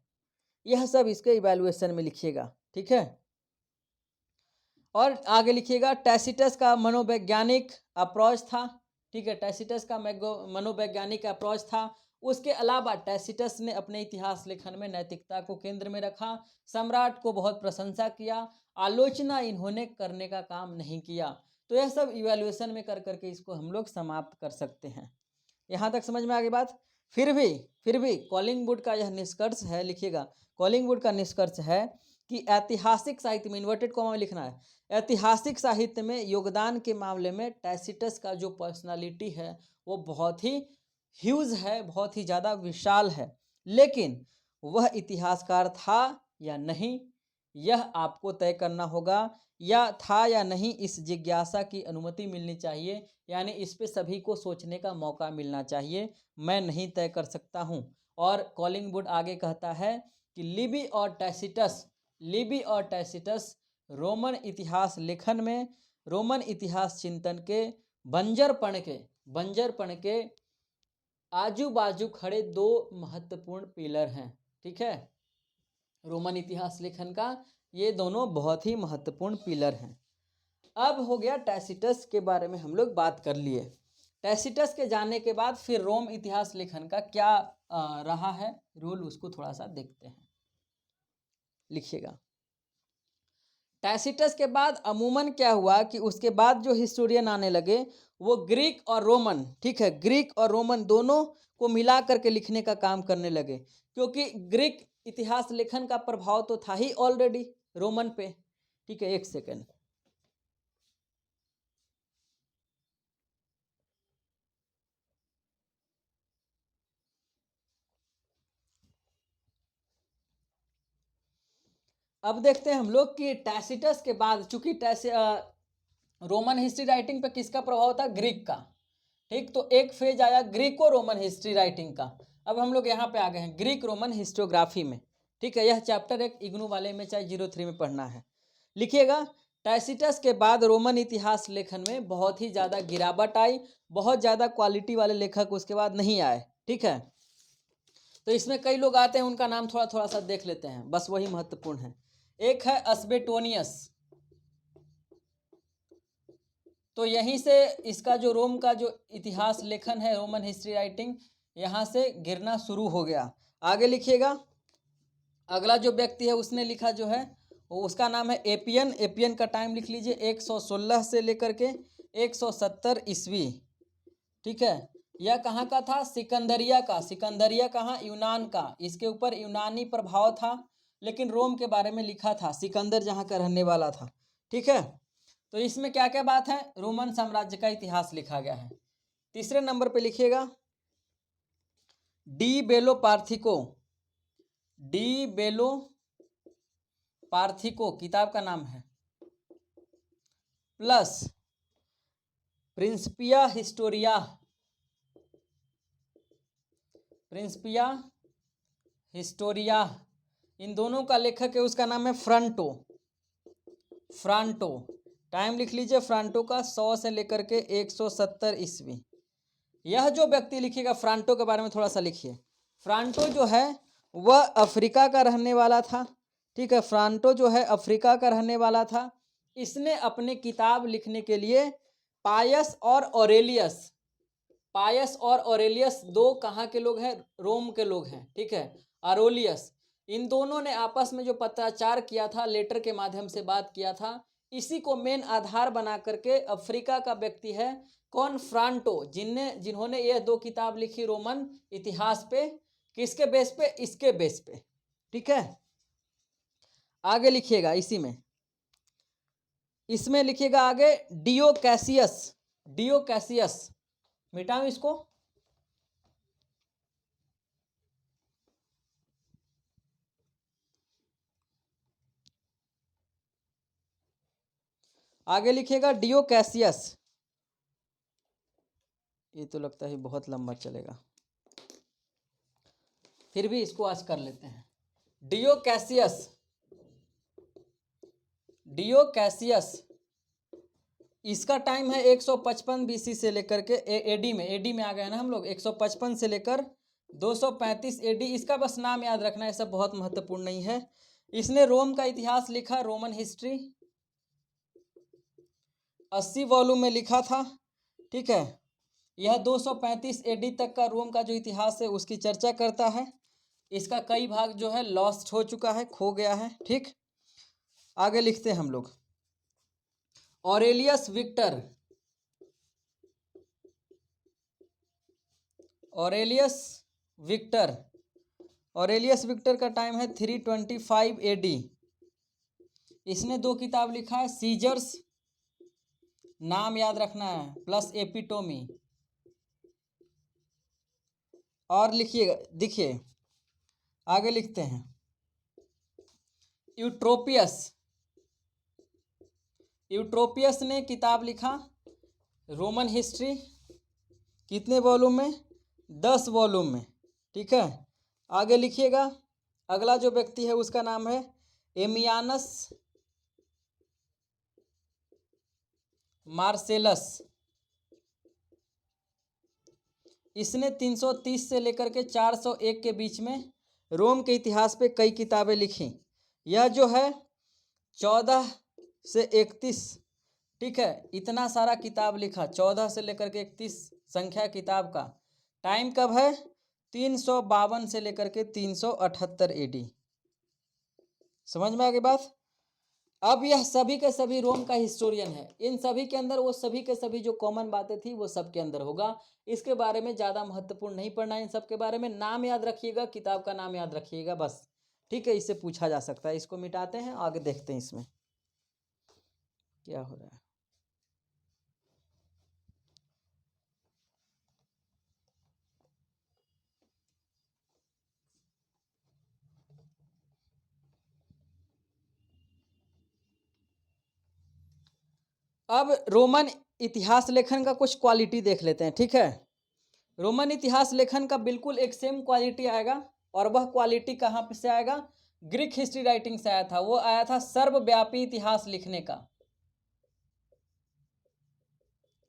यह सब इसके इवैल्यूएशन में लिखिएगा। ठीक है, और आगे लिखिएगा टैसिटस का मनोवैज्ञानिक अप्रोच था। ठीक है, टैसिटस का मनोवैज्ञानिक अप्रोच था। उसके अलावा टैसिटस ने अपने इतिहास लेखन में नैतिकता को केंद्र में रखा, सम्राट को बहुत प्रशंसा किया, आलोचना इन्होंने करने का काम नहीं किया। तो यह सब इवैल्यूएशन में कर करके इसको हम लोग समाप्त कर सकते हैं। यहाँ तक समझ में आ गई बात। फिर भी कोलिंगवुड का यह निष्कर्ष है, लिखिएगा, कोलिंगवुड का निष्कर्ष है कि ऐतिहासिक साहित्य में, इन्वर्टेड कॉमा में लिखना है, ऐतिहासिक साहित्य में योगदान के मामले में टैसिटस का जो पर्सनालिटी है वो बहुत ही ह्यूज है, बहुत ही ज़्यादा विशाल है। लेकिन वह इतिहासकार था या नहीं, यह आपको तय करना होगा, या था या नहीं, इस जिज्ञासा की अनुमति मिलनी चाहिए, यानी इस पे सभी को सोचने का मौका मिलना चाहिए। मैं नहीं तय कर सकता हूँ। और कोलिंगवुड आगे कहता है कि लिबी और टैसिटस रोमन इतिहास लेखन में, रोमन इतिहास चिंतन के बंजरपण के आजू बाजू खड़े दो महत्वपूर्ण पिलर हैं। ठीक है, रोमन इतिहास लेखन का ये दोनों बहुत ही महत्वपूर्ण पिलर हैं। अब हो गया टैसिटस के बारे में हम लोग बात कर लिए। टैसिटस के जाने के बाद फिर रोम इतिहास लेखन का क्या रहा है रोल, उसको थोड़ा सा देखते हैं। लिखिएगा, टैसिटस के बाद अमूमन क्या हुआ कि उसके बाद जो हिस्टोरियन आने लगे वो ग्रीक और रोमन, ठीक है, ग्रीक और रोमन दोनों को मिला करके लिखने का काम करने लगे, क्योंकि ग्रीक इतिहास लेखन का प्रभाव तो था ही ऑलरेडी रोमन पे। ठीक है, एक सेकेंड। अब देखते हैं हम लोग कि टैसिटस के बाद, चूंकि रोमन हिस्ट्री राइटिंग पे किसका प्रभाव था, ग्रीक का। ठीक, तो एक फेज आया ग्रीको रोमन हिस्ट्री राइटिंग का। अब हम लोग यहाँ पे आ गए हैं ग्रीक रोमन हिस्टोग्राफी में। ठीक है, यह चैप्टर एक इग्नू वाले में चाहे 03 में पढ़ना है। लिखिएगा, टैसिटस के बाद रोमन इतिहास लेखन में बहुत ही ज़्यादा गिरावट आई, बहुत ज़्यादा क्वालिटी वाले लेखक उसके बाद नहीं आए। ठीक है, तो इसमें कई लोग आते हैं, उनका नाम थोड़ा थोड़ा सा देख लेते हैं, बस वही महत्वपूर्ण है। एक है अस्बेटोनियस, तो यहीं से इसका जो रोम का जो इतिहास लेखन है, रोमन हिस्ट्री राइटिंग, यहाँ से गिरना शुरू हो गया। आगे लिखिएगा, अगला जो व्यक्ति है उसने लिखा जो है वो, उसका नाम है एपियन। एपियन का टाइम लिख लीजिए 116 से लेकर के 170 ईस्वी। ठीक है, यह कहाँ का था, सिकंदरिया का। सिकंदरिया कहाँ, यूनान का। इसके ऊपर यूनानी प्रभाव था, लेकिन रोम के बारे में लिखा था, सिकंदर जहाँ का रहने वाला था। ठीक है, तो इसमें क्या क्या बात है, रोमन साम्राज्य का इतिहास लिखा गया है। तीसरे नंबर पे लिखिएगा डी बेलो पार्थिको। डी बेलो पार्थिको किताब का नाम है, plus Principia Historia. Principia Historia, इन दोनों का लेखक है, उसका नाम है फ्रांटो। फ्रांटो, टाइम लिख लीजिए फ्रांटो का 100 से लेकर के 170 ईस्वी। यह जो व्यक्ति लिखिएगा, फ्रांटो के बारे में थोड़ा सा लिखिए। फ्रांटो जो है वह अफ्रीका का रहने वाला था। ठीक है, फ्रांटो जो है अफ्रीका का रहने वाला था। इसने अपने किताब लिखने के लिए पायस और ऑरेलियस दो कहाँ के लोग हैं? रोम के लोग हैं। ठीक है, अरोलियस, इन दोनों ने आपस में जो पत्राचार किया था, लेटर के माध्यम से बात किया था, इसी को मेन आधार बना करके अफ्रीका का व्यक्ति है कौन? फ्रांटो, जिन्होंने ये दो किताब लिखी रोमन इतिहास पे। किसके बेस पे? इसके बेस पे। ठीक है, आगे लिखिएगा इसमें लिखिएगा आगे डियो कैसियस। मिटाऊं इसको? आगे लिखिएगा डियो कैसियस। ये तो लगता है बहुत लंबा चलेगा, फिर भी इसको आज कर लेते हैं। डियो कैसियस, इसका टाइम है 155 बीसी से लेकर के एडी में आ गए ना हम लोग। 155 से लेकर 235 एडी। इसका बस नाम याद रखना है, सब बहुत महत्वपूर्ण नहीं है। इसने रोम का इतिहास लिखा, रोमन हिस्ट्री 80 वॉल्यूम में लिखा था। ठीक है, यह 235 एडी तक का रोम का जो इतिहास है उसकी चर्चा करता है। इसका कई भाग जो है लॉस्ट हो चुका है, खो गया है। ठीक, आगे लिखते हैं हम लोग। ऑरेलियस विक्टर का टाइम है 325 एडी। इसने दो किताब लिखा है, सीजर्स, नाम याद रखना है, प्लस एपिटोमी। और लिखिएगा, देखिए आगे लिखते हैं। यूट्रोपियस ने किताब लिखा रोमन हिस्ट्री, कितने वॉल्यूम में? 10 वॉल्यूम में। ठीक है, आगे लिखिएगा। अगला जो व्यक्ति है उसका नाम है एमियानस मार्सेलस। इसने 330 से लेकर के 401 के बीच में रोम के इतिहास पे कई किताबें लिखी। यह जो है 14 से 31, ठीक है, इतना सारा किताब लिखा, 14 से लेकर के 31 संख्या किताब का। टाइम कब है? 352 से लेकर के 378 एडी। समझ में आ गई बात? अब यह सभी के सभी रोम का हिस्टोरियन है। इन सभी के अंदर वो सभी के सभी जो कॉमन बातें थी वो सब के अंदर होगा। इसके बारे में ज़्यादा महत्वपूर्ण नहीं पढ़ना है। इन सब के बारे में नाम याद रखिएगा, किताब का नाम याद रखिएगा बस। ठीक है, इससे पूछा जा सकता है। इसको मिटाते हैं, आगे देखते हैं इसमें क्या हो रहा है। अब रोमन इतिहास लेखन का कुछ क्वालिटी देख लेते हैं। ठीक है, रोमन इतिहास लेखन का बिल्कुल एक सेम क्वालिटी आएगा, और वह क्वालिटी कहाँ पे से आएगा? ग्रीक हिस्ट्री राइटिंग से आया था। वो आया था सर्वव्यापी इतिहास लिखने का,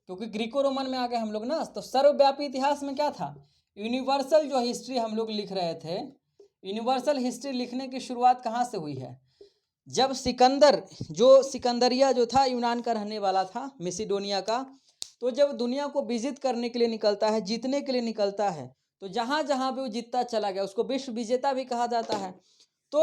क्योंकि ग्रीको रोमन में आ गए हम लोग ना। तो सर्वव्यापी इतिहास में क्या था? यूनिवर्सल जो हिस्ट्री हम लोग लिख रहे थे, यूनिवर्सल हिस्ट्री लिखने की शुरुआत कहाँ से हुई है? जब सिकंदरिया जो था यूनान का रहने वाला था, मिसिडोनिया का, तो जब दुनिया को विजिट करने के लिए निकलता है, जीतने के लिए निकलता है, तो जहाँ जहाँ भी वो जीतता चला गया उसको विश्व विजेता भी कहा जाता है। तो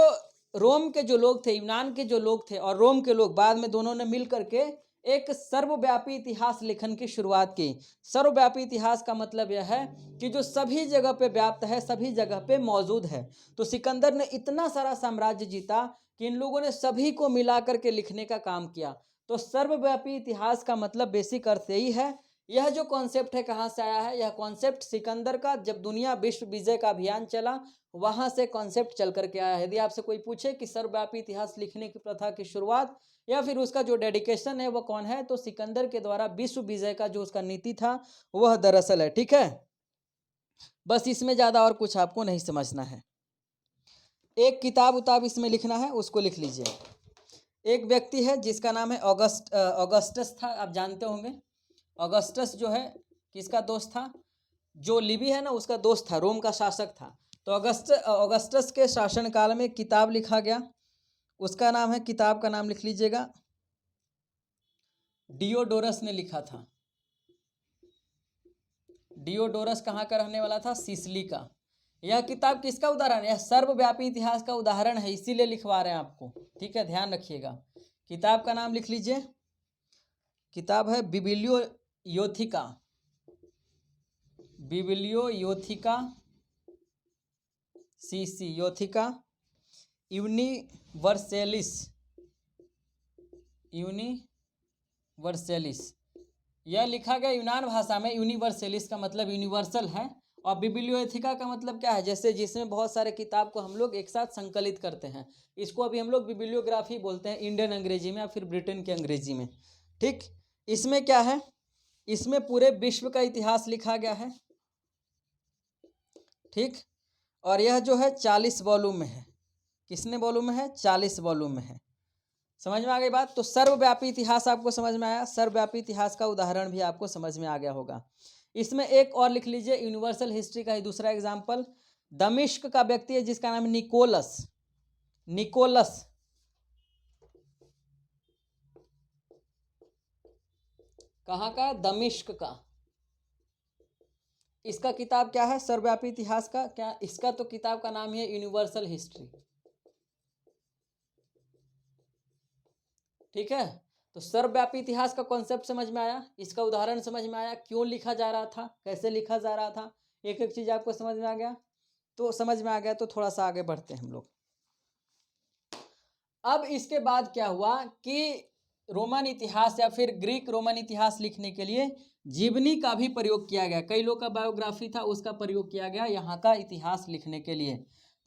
रोम के जो लोग थे, यूनान के जो लोग थे और रोम के लोग, बाद में दोनों ने मिल करके एक सर्वव्यापी इतिहास लेखन की शुरुआत की। सर्वव्यापी इतिहास का मतलब यह है कि जो सभी जगह पे व्याप्त है, सभी जगह पे मौजूद है। तो सिकंदर ने इतना सारा साम्राज्य जीता कि इन लोगों ने सभी को मिला करके लिखने का काम किया। तो सर्वव्यापी इतिहास का मतलब बेसिक अर्थ यही है। यह जो कॉन्सेप्ट है कहाँ से आया है? यह कॉन्सेप्ट सिकंदर का, जब दुनिया विश्व विजय का अभियान चला वहां से कॉन्सेप्ट चल करके आया है। यदि आपसे कोई पूछे कि सर्वव्यापी इतिहास लिखने की प्रथा की शुरुआत या फिर उसका जो डेडिकेशन है वो कौन है, तो सिकंदर के द्वारा विश्व विजय का जो उसका नीति था वह दरअसल है। ठीक है, बस इसमें ज्यादा और कुछ आपको नहीं समझना है। एक किताब उताब इसमें लिखना है, उसको लिख लीजिए। एक व्यक्ति है जिसका नाम है ऑगस्टस था, आप जानते होंगे। ऑगस्टस जो है किसका दोस्त था? जो लिबी है ना उसका दोस्त था, रोम का शासक था। तो ऑगस्टस के शासनकाल में किताब लिखा गया, उसका नाम है, किताब का नाम लिख लीजिएगा, डियोडोरस ने लिखा था। डियोडोरस कहाँ का रहने वाला था? सिसिली का। यह किताब किसका उदाहरण है? यह सर्वव्यापी इतिहास का उदाहरण है, इसीलिए लिखवा रहे हैं आपको, ठीक है, ध्यान रखिएगा। किताब का नाम लिख लीजिए, किताब है बिबिलियोथिका, बिबिलियोथिका सीसी योथिका यूनिवर्सैलिस, यूनिवर्सैलिस। यह लिखा गया यूनान भाषा में। यूनिवर्सैलिस का मतलब यूनिवर्सल है, और बिबिलियोथिका का मतलब क्या है? जैसे जिसमें बहुत सारे किताब को हम लोग एक साथ संकलित करते हैं, इसको अभी हम लोग बिबिलियोग्राफी बोलते हैं, इंडियन अंग्रेजी में या फिर ब्रिटेन के अंग्रेजी में, ठीक। इसमें क्या है? इसमें पूरे विश्व का इतिहास लिखा गया है, ठीक। और यह जो है 40 वॉल्यूम में है। किसने वॉल्यूम में है? 40 वॉल्यूम में है। समझ में आ गई बात? तो सर्वव्यापी इतिहास आपको समझ में आया, सर्वव्यापी इतिहास का उदाहरण भी आपको समझ में आ गया होगा। इसमें एक और लिख लीजिए, यूनिवर्सल हिस्ट्री का ही दूसरा एग्जाम्पल, दमिश्क का व्यक्ति है जिसका नाम है निकोलस। निकोलस कहाँ का? दमिश्क का। इसका किताब क्या है? सर्वव्यापी इतिहास का। क्या इसका? तो किताब का नाम ही है यूनिवर्सल हिस्ट्री, ठीक है। तो सर्वव्यापी इतिहास का कॉन्सेप्ट समझ में आया, इसका उदाहरण समझ में आया, क्यों लिखा जा रहा था, कैसे लिखा जा रहा था, एक एक चीज आपको समझ में आ गया। तो समझ में आ गया तो थोड़ा सा आगे बढ़ते हैं हम लोग। अब इसके बाद क्या हुआ कि रोमन इतिहास या फिर ग्रीक रोमन इतिहास लिखने के लिए जीवनी का भी प्रयोग किया गया। कई लोग का बायोग्राफी था, उसका प्रयोग किया गया यहाँ का इतिहास लिखने के लिए।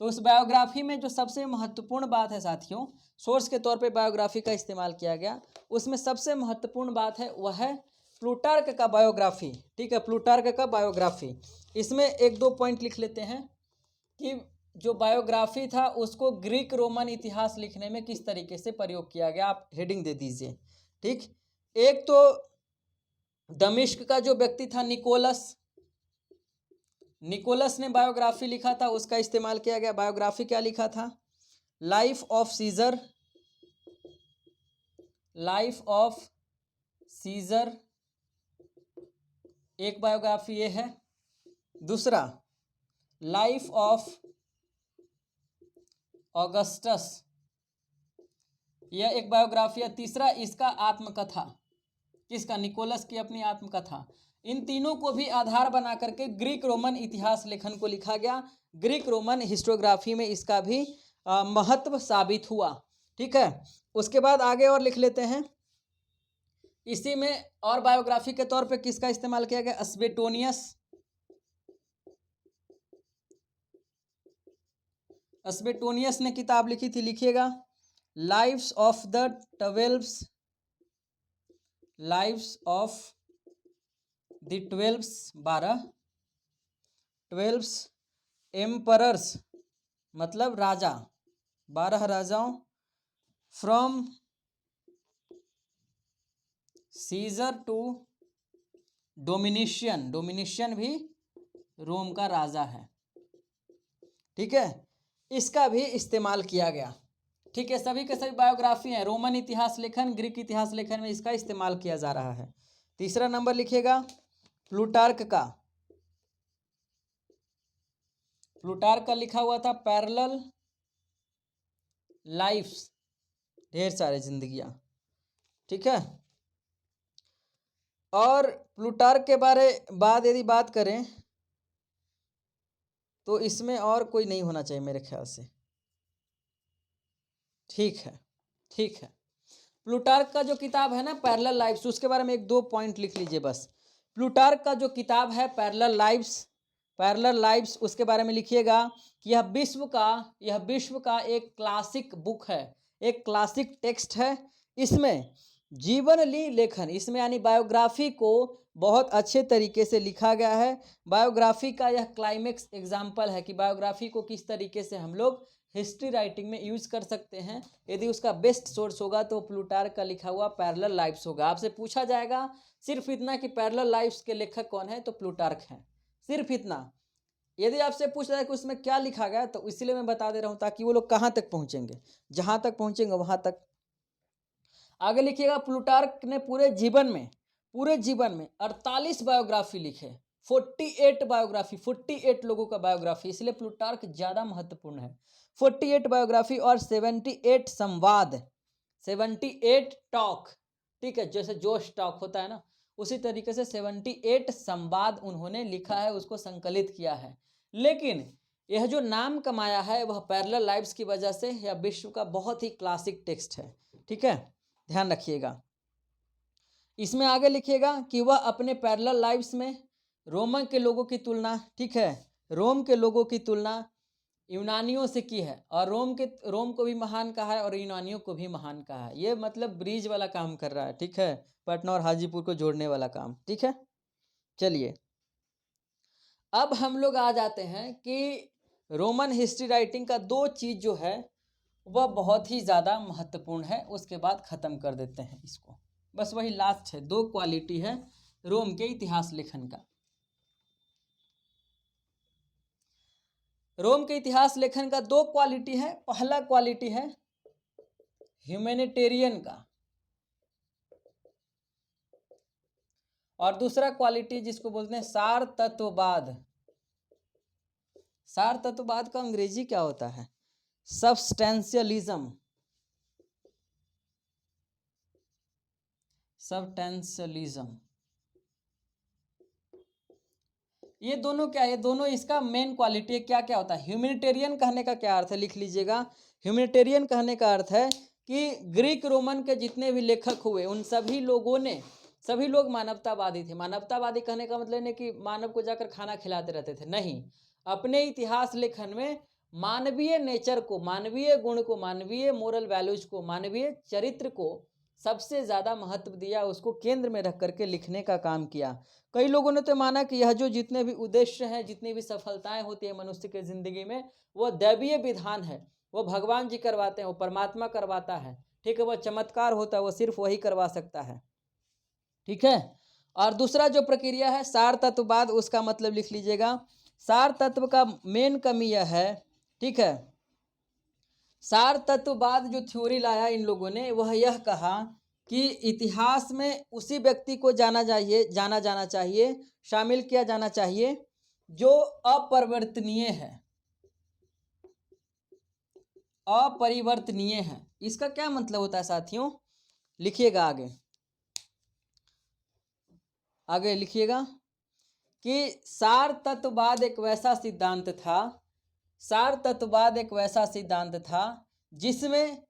तो उस बायोग्राफी में जो सबसे महत्वपूर्ण बात है साथियों, सोर्स के तौर पे बायोग्राफी का इस्तेमाल किया गया, उसमें सबसे महत्वपूर्ण बात है वह है प्लूटार्क का बायोग्राफी, ठीक है, प्लूटार्क का बायोग्राफी। इसमें एक दो पॉइंट लिख लेते हैं कि जो बायोग्राफी था उसको ग्रीक रोमन इतिहास लिखने में किस तरीके से प्रयोग किया गया, आप हेडिंग दे दीजिए, ठीक। एक तो दमिश्क का जो व्यक्ति था निकोलस, निकोलस ने बायोग्राफी लिखा था, उसका इस्तेमाल किया गया। बायोग्राफी क्या लिखा था? Life of Caesar, life of Caesar एक बायोग्राफी ये है। दूसरा लाइफ ऑफ ऑगस्टस, यह एक बायोग्राफी है। तीसरा इसका आत्मकथा, किसका? निकोलस की अपनी आत्मकथा। इन तीनों को भी आधार बना करके ग्रीक रोमन इतिहास लेखन को लिखा गया। ग्रीक रोमन हिस्टोग्राफी में इसका भी महत्व साबित हुआ, ठीक है। उसके बाद आगे और लिख लेते हैं। इसी में और बायोग्राफी के तौर पे किसका इस्तेमाल किया गया? स्वेटोनियस, स्वेटोनियस ने किताब लिखी थी, लिखिएगा, lives of the 12 lives of the 12 emperors, मतलब राजा, 12 राजाओं, फ्रॉम सीजर टू डोमिनिशियन, डोमिनिशियन भी रोम का राजा है, ठीक है, इसका भी इस्तेमाल किया गया, ठीक है। सभी के सभी बायोग्राफी हैं। रोमन इतिहास लेखन, ग्रीक इतिहास लेखन में इसका इस्तेमाल किया जा रहा है। तीसरा नंबर लिखिएगा प्लूटार्क का। प्लूटार्क का लिखा हुआ था पैरेलल लाइफ्स, ढेर सारे जिंदगियां, ठीक है। और प्लूटार्क के बाद यदि बात करें तो इसमें और कोई नहीं होना चाहिए मेरे ख्याल से, ठीक है, ठीक है। प्लूटार्क का जो किताब है ना पैरेलल लाइव्स, उसके बारे में एक दो पॉइंट लिख लीजिए बस। प्लूटार्क का जो किताब है पैरेलल लाइव्स, उसके बारे में लिखिएगा कि यह विश्व का एक क्लासिक बुक है, एक क्लासिक टेक्स्ट है। इसमें जीवनी लेखन, इसमें यानी बायोग्राफी को बहुत अच्छे तरीके से लिखा गया है। बायोग्राफी का यह क्लाइमेक्स एग्जाम्पल है कि बायोग्राफी को किस तरीके से हम लोग हिस्ट्री राइटिंग में यूज कर सकते हैं। यदि उसका बेस्ट सोर्स होगा तो प्लूटार्क का लिखा हुआ पैरेलल लाइव्स होगा। आपसे पूछा जाएगा सिर्फ इतना कि पैरेलल लाइव्स के लेखक कौन है, तो प्लूटार्क हैं, सिर्फ इतना। यदि आपसे पूछ रहा है कि उसमें क्या लिखा गया, तो इसलिए मैं बता दे रहा हूँ ताकि वो लोग कहाँ तक पहुँचेंगे, जहाँ तक पहुँचेंगे वहाँ तक। आगे लिखिएगा, प्लूटार्क ने पूरे जीवन में 48 बायोग्राफी लिखे, 48 बायोग्राफी, 48 लोगों का बायोग्राफी, इसलिए प्लूटार्क ज़्यादा महत्वपूर्ण है। 48 बायोग्राफी और 78 संवाद, 78 टॉक, ठीक है, जैसे जोश टॉक होता है ना, उसी तरीके से 78 संवाद उन्होंने लिखा है, उसको संकलित किया है। लेकिन यह जो नाम कमाया है वह पैरेलल लाइव्स की वजह से, यह विश्व का बहुत ही क्लासिक टेक्स्ट है, ठीक है, ध्यान रखिएगा। इसमें आगे लिखिएगा कि वह अपने पैरेलल लाइव्स में रोम के लोगों की तुलना, ठीक है, रोम के लोगों की तुलना यूनानियों से की है, और रोम को भी महान कहा है और यूनानियों को भी महान कहा है। ये मतलब ब्रिज वाला काम कर रहा है, ठीक है, पटना और हाजीपुर को जोड़ने वाला काम, ठीक है। चलिए अब हम लोग आ जाते हैं कि रोमन हिस्ट्री राइटिंग का दो चीज़ जो है वह बहुत ही ज़्यादा महत्वपूर्ण है, उसके बाद ख़त्म कर देते हैं इसको, बस वही लास्ट है। दो क्वालिटी है रोम के इतिहास लेखन का। रोम के इतिहास लेखन का दो क्वालिटी है। पहला क्वालिटी है ह्यूमैनिटेरियन का, और दूसरा क्वालिटी जिसको बोलते हैं सार तत्ववाद। सार तत्ववाद का अंग्रेजी क्या होता है? सब्सटेंशियलिज्म। सब्सटेंशियलिज्म, ये दोनों क्या है? ये दोनों इसका मेन क्वालिटी है। क्या क्या होता है? ह्यूमैनिटेरियन कहने का क्या अर्थ है, लिख लीजिएगा। ह्यूमैनिटेरियन कहने का अर्थ है कि ग्रीक रोमन के जितने भी लेखक हुए उन सभी लोग मानवतावादी थे। मानवतावादी कहने का मतलब नहीं कि मानव को जाकर खाना खिलाते रहते थे, नहीं। अपने इतिहास लेखन में मानवीय नेचर को, मानवीय गुण को, मानवीय मोरल वैल्यूज को, मानवीय चरित्र को सबसे ज़्यादा महत्व दिया, उसको केंद्र में रख करके लिखने का काम किया। कई लोगों ने तो माना कि यह जो जितने भी उद्देश्य हैं, जितनी भी सफलताएं होती है मनुष्य के ज़िंदगी में, वो दैवीय विधान है, वो भगवान जी करवाते हैं, वो परमात्मा करवाता है, ठीक है, वह चमत्कार होता है, वो सिर्फ वही करवा सकता है, ठीक है। और दूसरा जो प्रक्रिया है सार तत्ववाद, उसका मतलब लिख लीजिएगा। सार तत्व का मेन कमी यह है, ठीक है, सार तत्ववाद जो थ्योरी लाया इन लोगों ने, वह यह कहा कि इतिहास में उसी व्यक्ति को जाना जाना चाहिए, शामिल किया जाना चाहिए जो अपरिवर्तनीय है, अपरिवर्तनीय है। इसका क्या मतलब होता है साथियों? लिखिएगा आगे लिखिएगा कि सार तत्ववाद एक वैसा सिद्धांत था जिसमें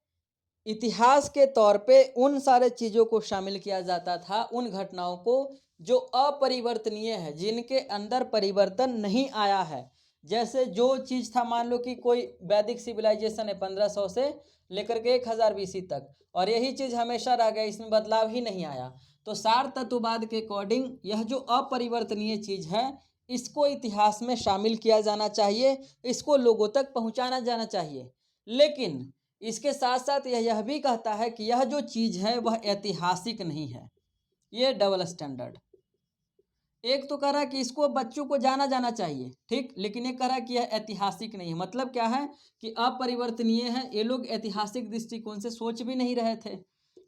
इतिहास के तौर पे उन सारे चीज़ों को शामिल किया जाता था, उन घटनाओं को जो अपरिवर्तनीय है, जिनके अंदर परिवर्तन नहीं आया है। जैसे जो चीज़ था, मान लो कि कोई वैदिक सिविलाइजेशन है 1500 से लेकर के 1000 BC तक, और यही चीज़ हमेशा रह गया, इसमें बदलाव ही नहीं आया। तो सार तत्ववाद के अकॉर्डिंग यह जो अपरिवर्तनीय चीज़ है, इसको इतिहास में शामिल किया जाना चाहिए, इसको लोगों तक पहुँचाना जाना चाहिए। लेकिन इसके साथ साथ यह भी कहता है कि यह जो चीज़ है वह ऐतिहासिक नहीं है। ये डबल स्टैंडर्ड। एक तो कह रहा है कि इसको बच्चों को जाना चाहिए, ठीक, लेकिन ये कह रहा है कि यह ऐतिहासिक नहीं है। मतलब क्या है कि अपरिवर्तनीय है, ये लोग ऐतिहासिक दृष्टिकोण से सोच भी नहीं रहे थे,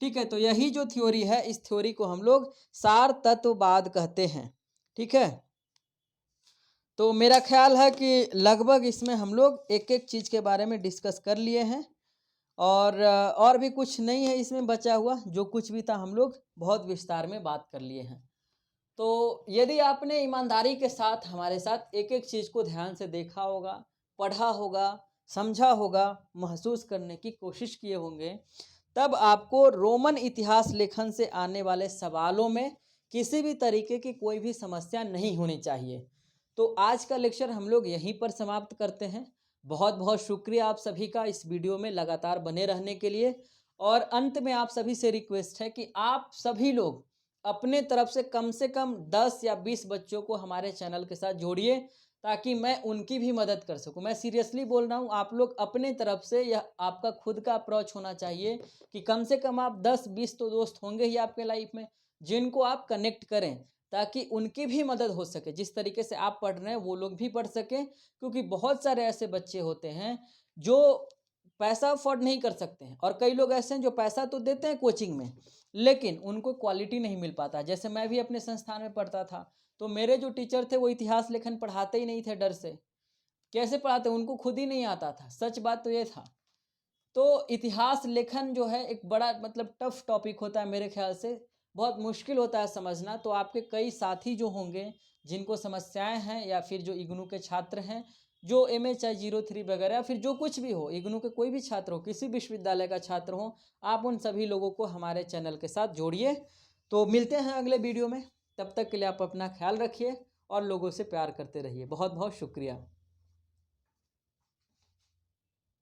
ठीक है। तो यही जो थ्योरी है, इस थ्योरी को हम लोग सार तत्ववाद कहते हैं, ठीक है। तो मेरा ख्याल है कि लगभग इसमें हम लोग एक एक चीज़ के बारे में डिस्कस कर लिए हैं, और भी कुछ नहीं है इसमें बचा हुआ। जो कुछ भी था हम लोग बहुत विस्तार में बात कर लिए हैं। तो यदि आपने ईमानदारी के साथ हमारे साथ एक एक चीज़ को ध्यान से देखा होगा, पढ़ा होगा, समझा होगा, महसूस करने की कोशिश किए होंगे, तब आपको रोमन इतिहास लेखन से आने वाले सवालों में किसी भी तरीके की कोई भी समस्या नहीं होनी चाहिए। तो आज का लेक्चर हम लोग यहीं पर समाप्त करते हैं। बहुत बहुत शुक्रिया आप सभी का इस वीडियो में लगातार बने रहने के लिए। और अंत में आप सभी से रिक्वेस्ट है कि आप सभी लोग अपने तरफ से कम 10 या 20 बच्चों को हमारे चैनल के साथ जोड़िए, ताकि मैं उनकी भी मदद कर सकूं। मैं सीरियसली बोल रहा हूं, आप लोग अपने तरफ से, यह आपका खुद का अप्रोच होना चाहिए कि कम से कम आप 10-20 तो दोस्त होंगे ही आपके लाइफ में, जिनको आप कनेक्ट करें, ताकि उनकी भी मदद हो सके। जिस तरीके से आप पढ़ रहे हैं वो लोग भी पढ़ सकें, क्योंकि बहुत सारे ऐसे बच्चे होते हैं जो पैसा अफोर्ड नहीं कर सकते हैं, और कई लोग ऐसे हैं जो पैसा तो देते हैं कोचिंग में, लेकिन उनको क्वालिटी नहीं मिल पाता। जैसे मैं भी अपने संस्थान में पढ़ता था, तो मेरे जो टीचर थे वो इतिहास लेखन पढ़ाते ही नहीं थे डर से। कैसे पढ़ाते, उनको खुद ही नहीं आता था, सच बात तो ये था। तो इतिहास लेखन जो है एक बड़ा मतलब टफ टॉपिक होता है मेरे ख्याल से, बहुत मुश्किल होता है समझना। तो आपके कई साथी जो होंगे जिनको समस्याएं हैं, या फिर जो इग्नू के छात्र हैं, जो MHI03 वगैरह, या फिर जो कुछ भी हो, इग्नू के कोई भी छात्र हो, किसी विश्वविद्यालय का छात्र हो, आप उन सभी लोगों को हमारे चैनल के साथ जोड़िए। तो मिलते हैं अगले वीडियो में, तब तक के लिए आप अपना ख्याल रखिए और लोगों से प्यार करते रहिए। बहुत बहुत शुक्रिया।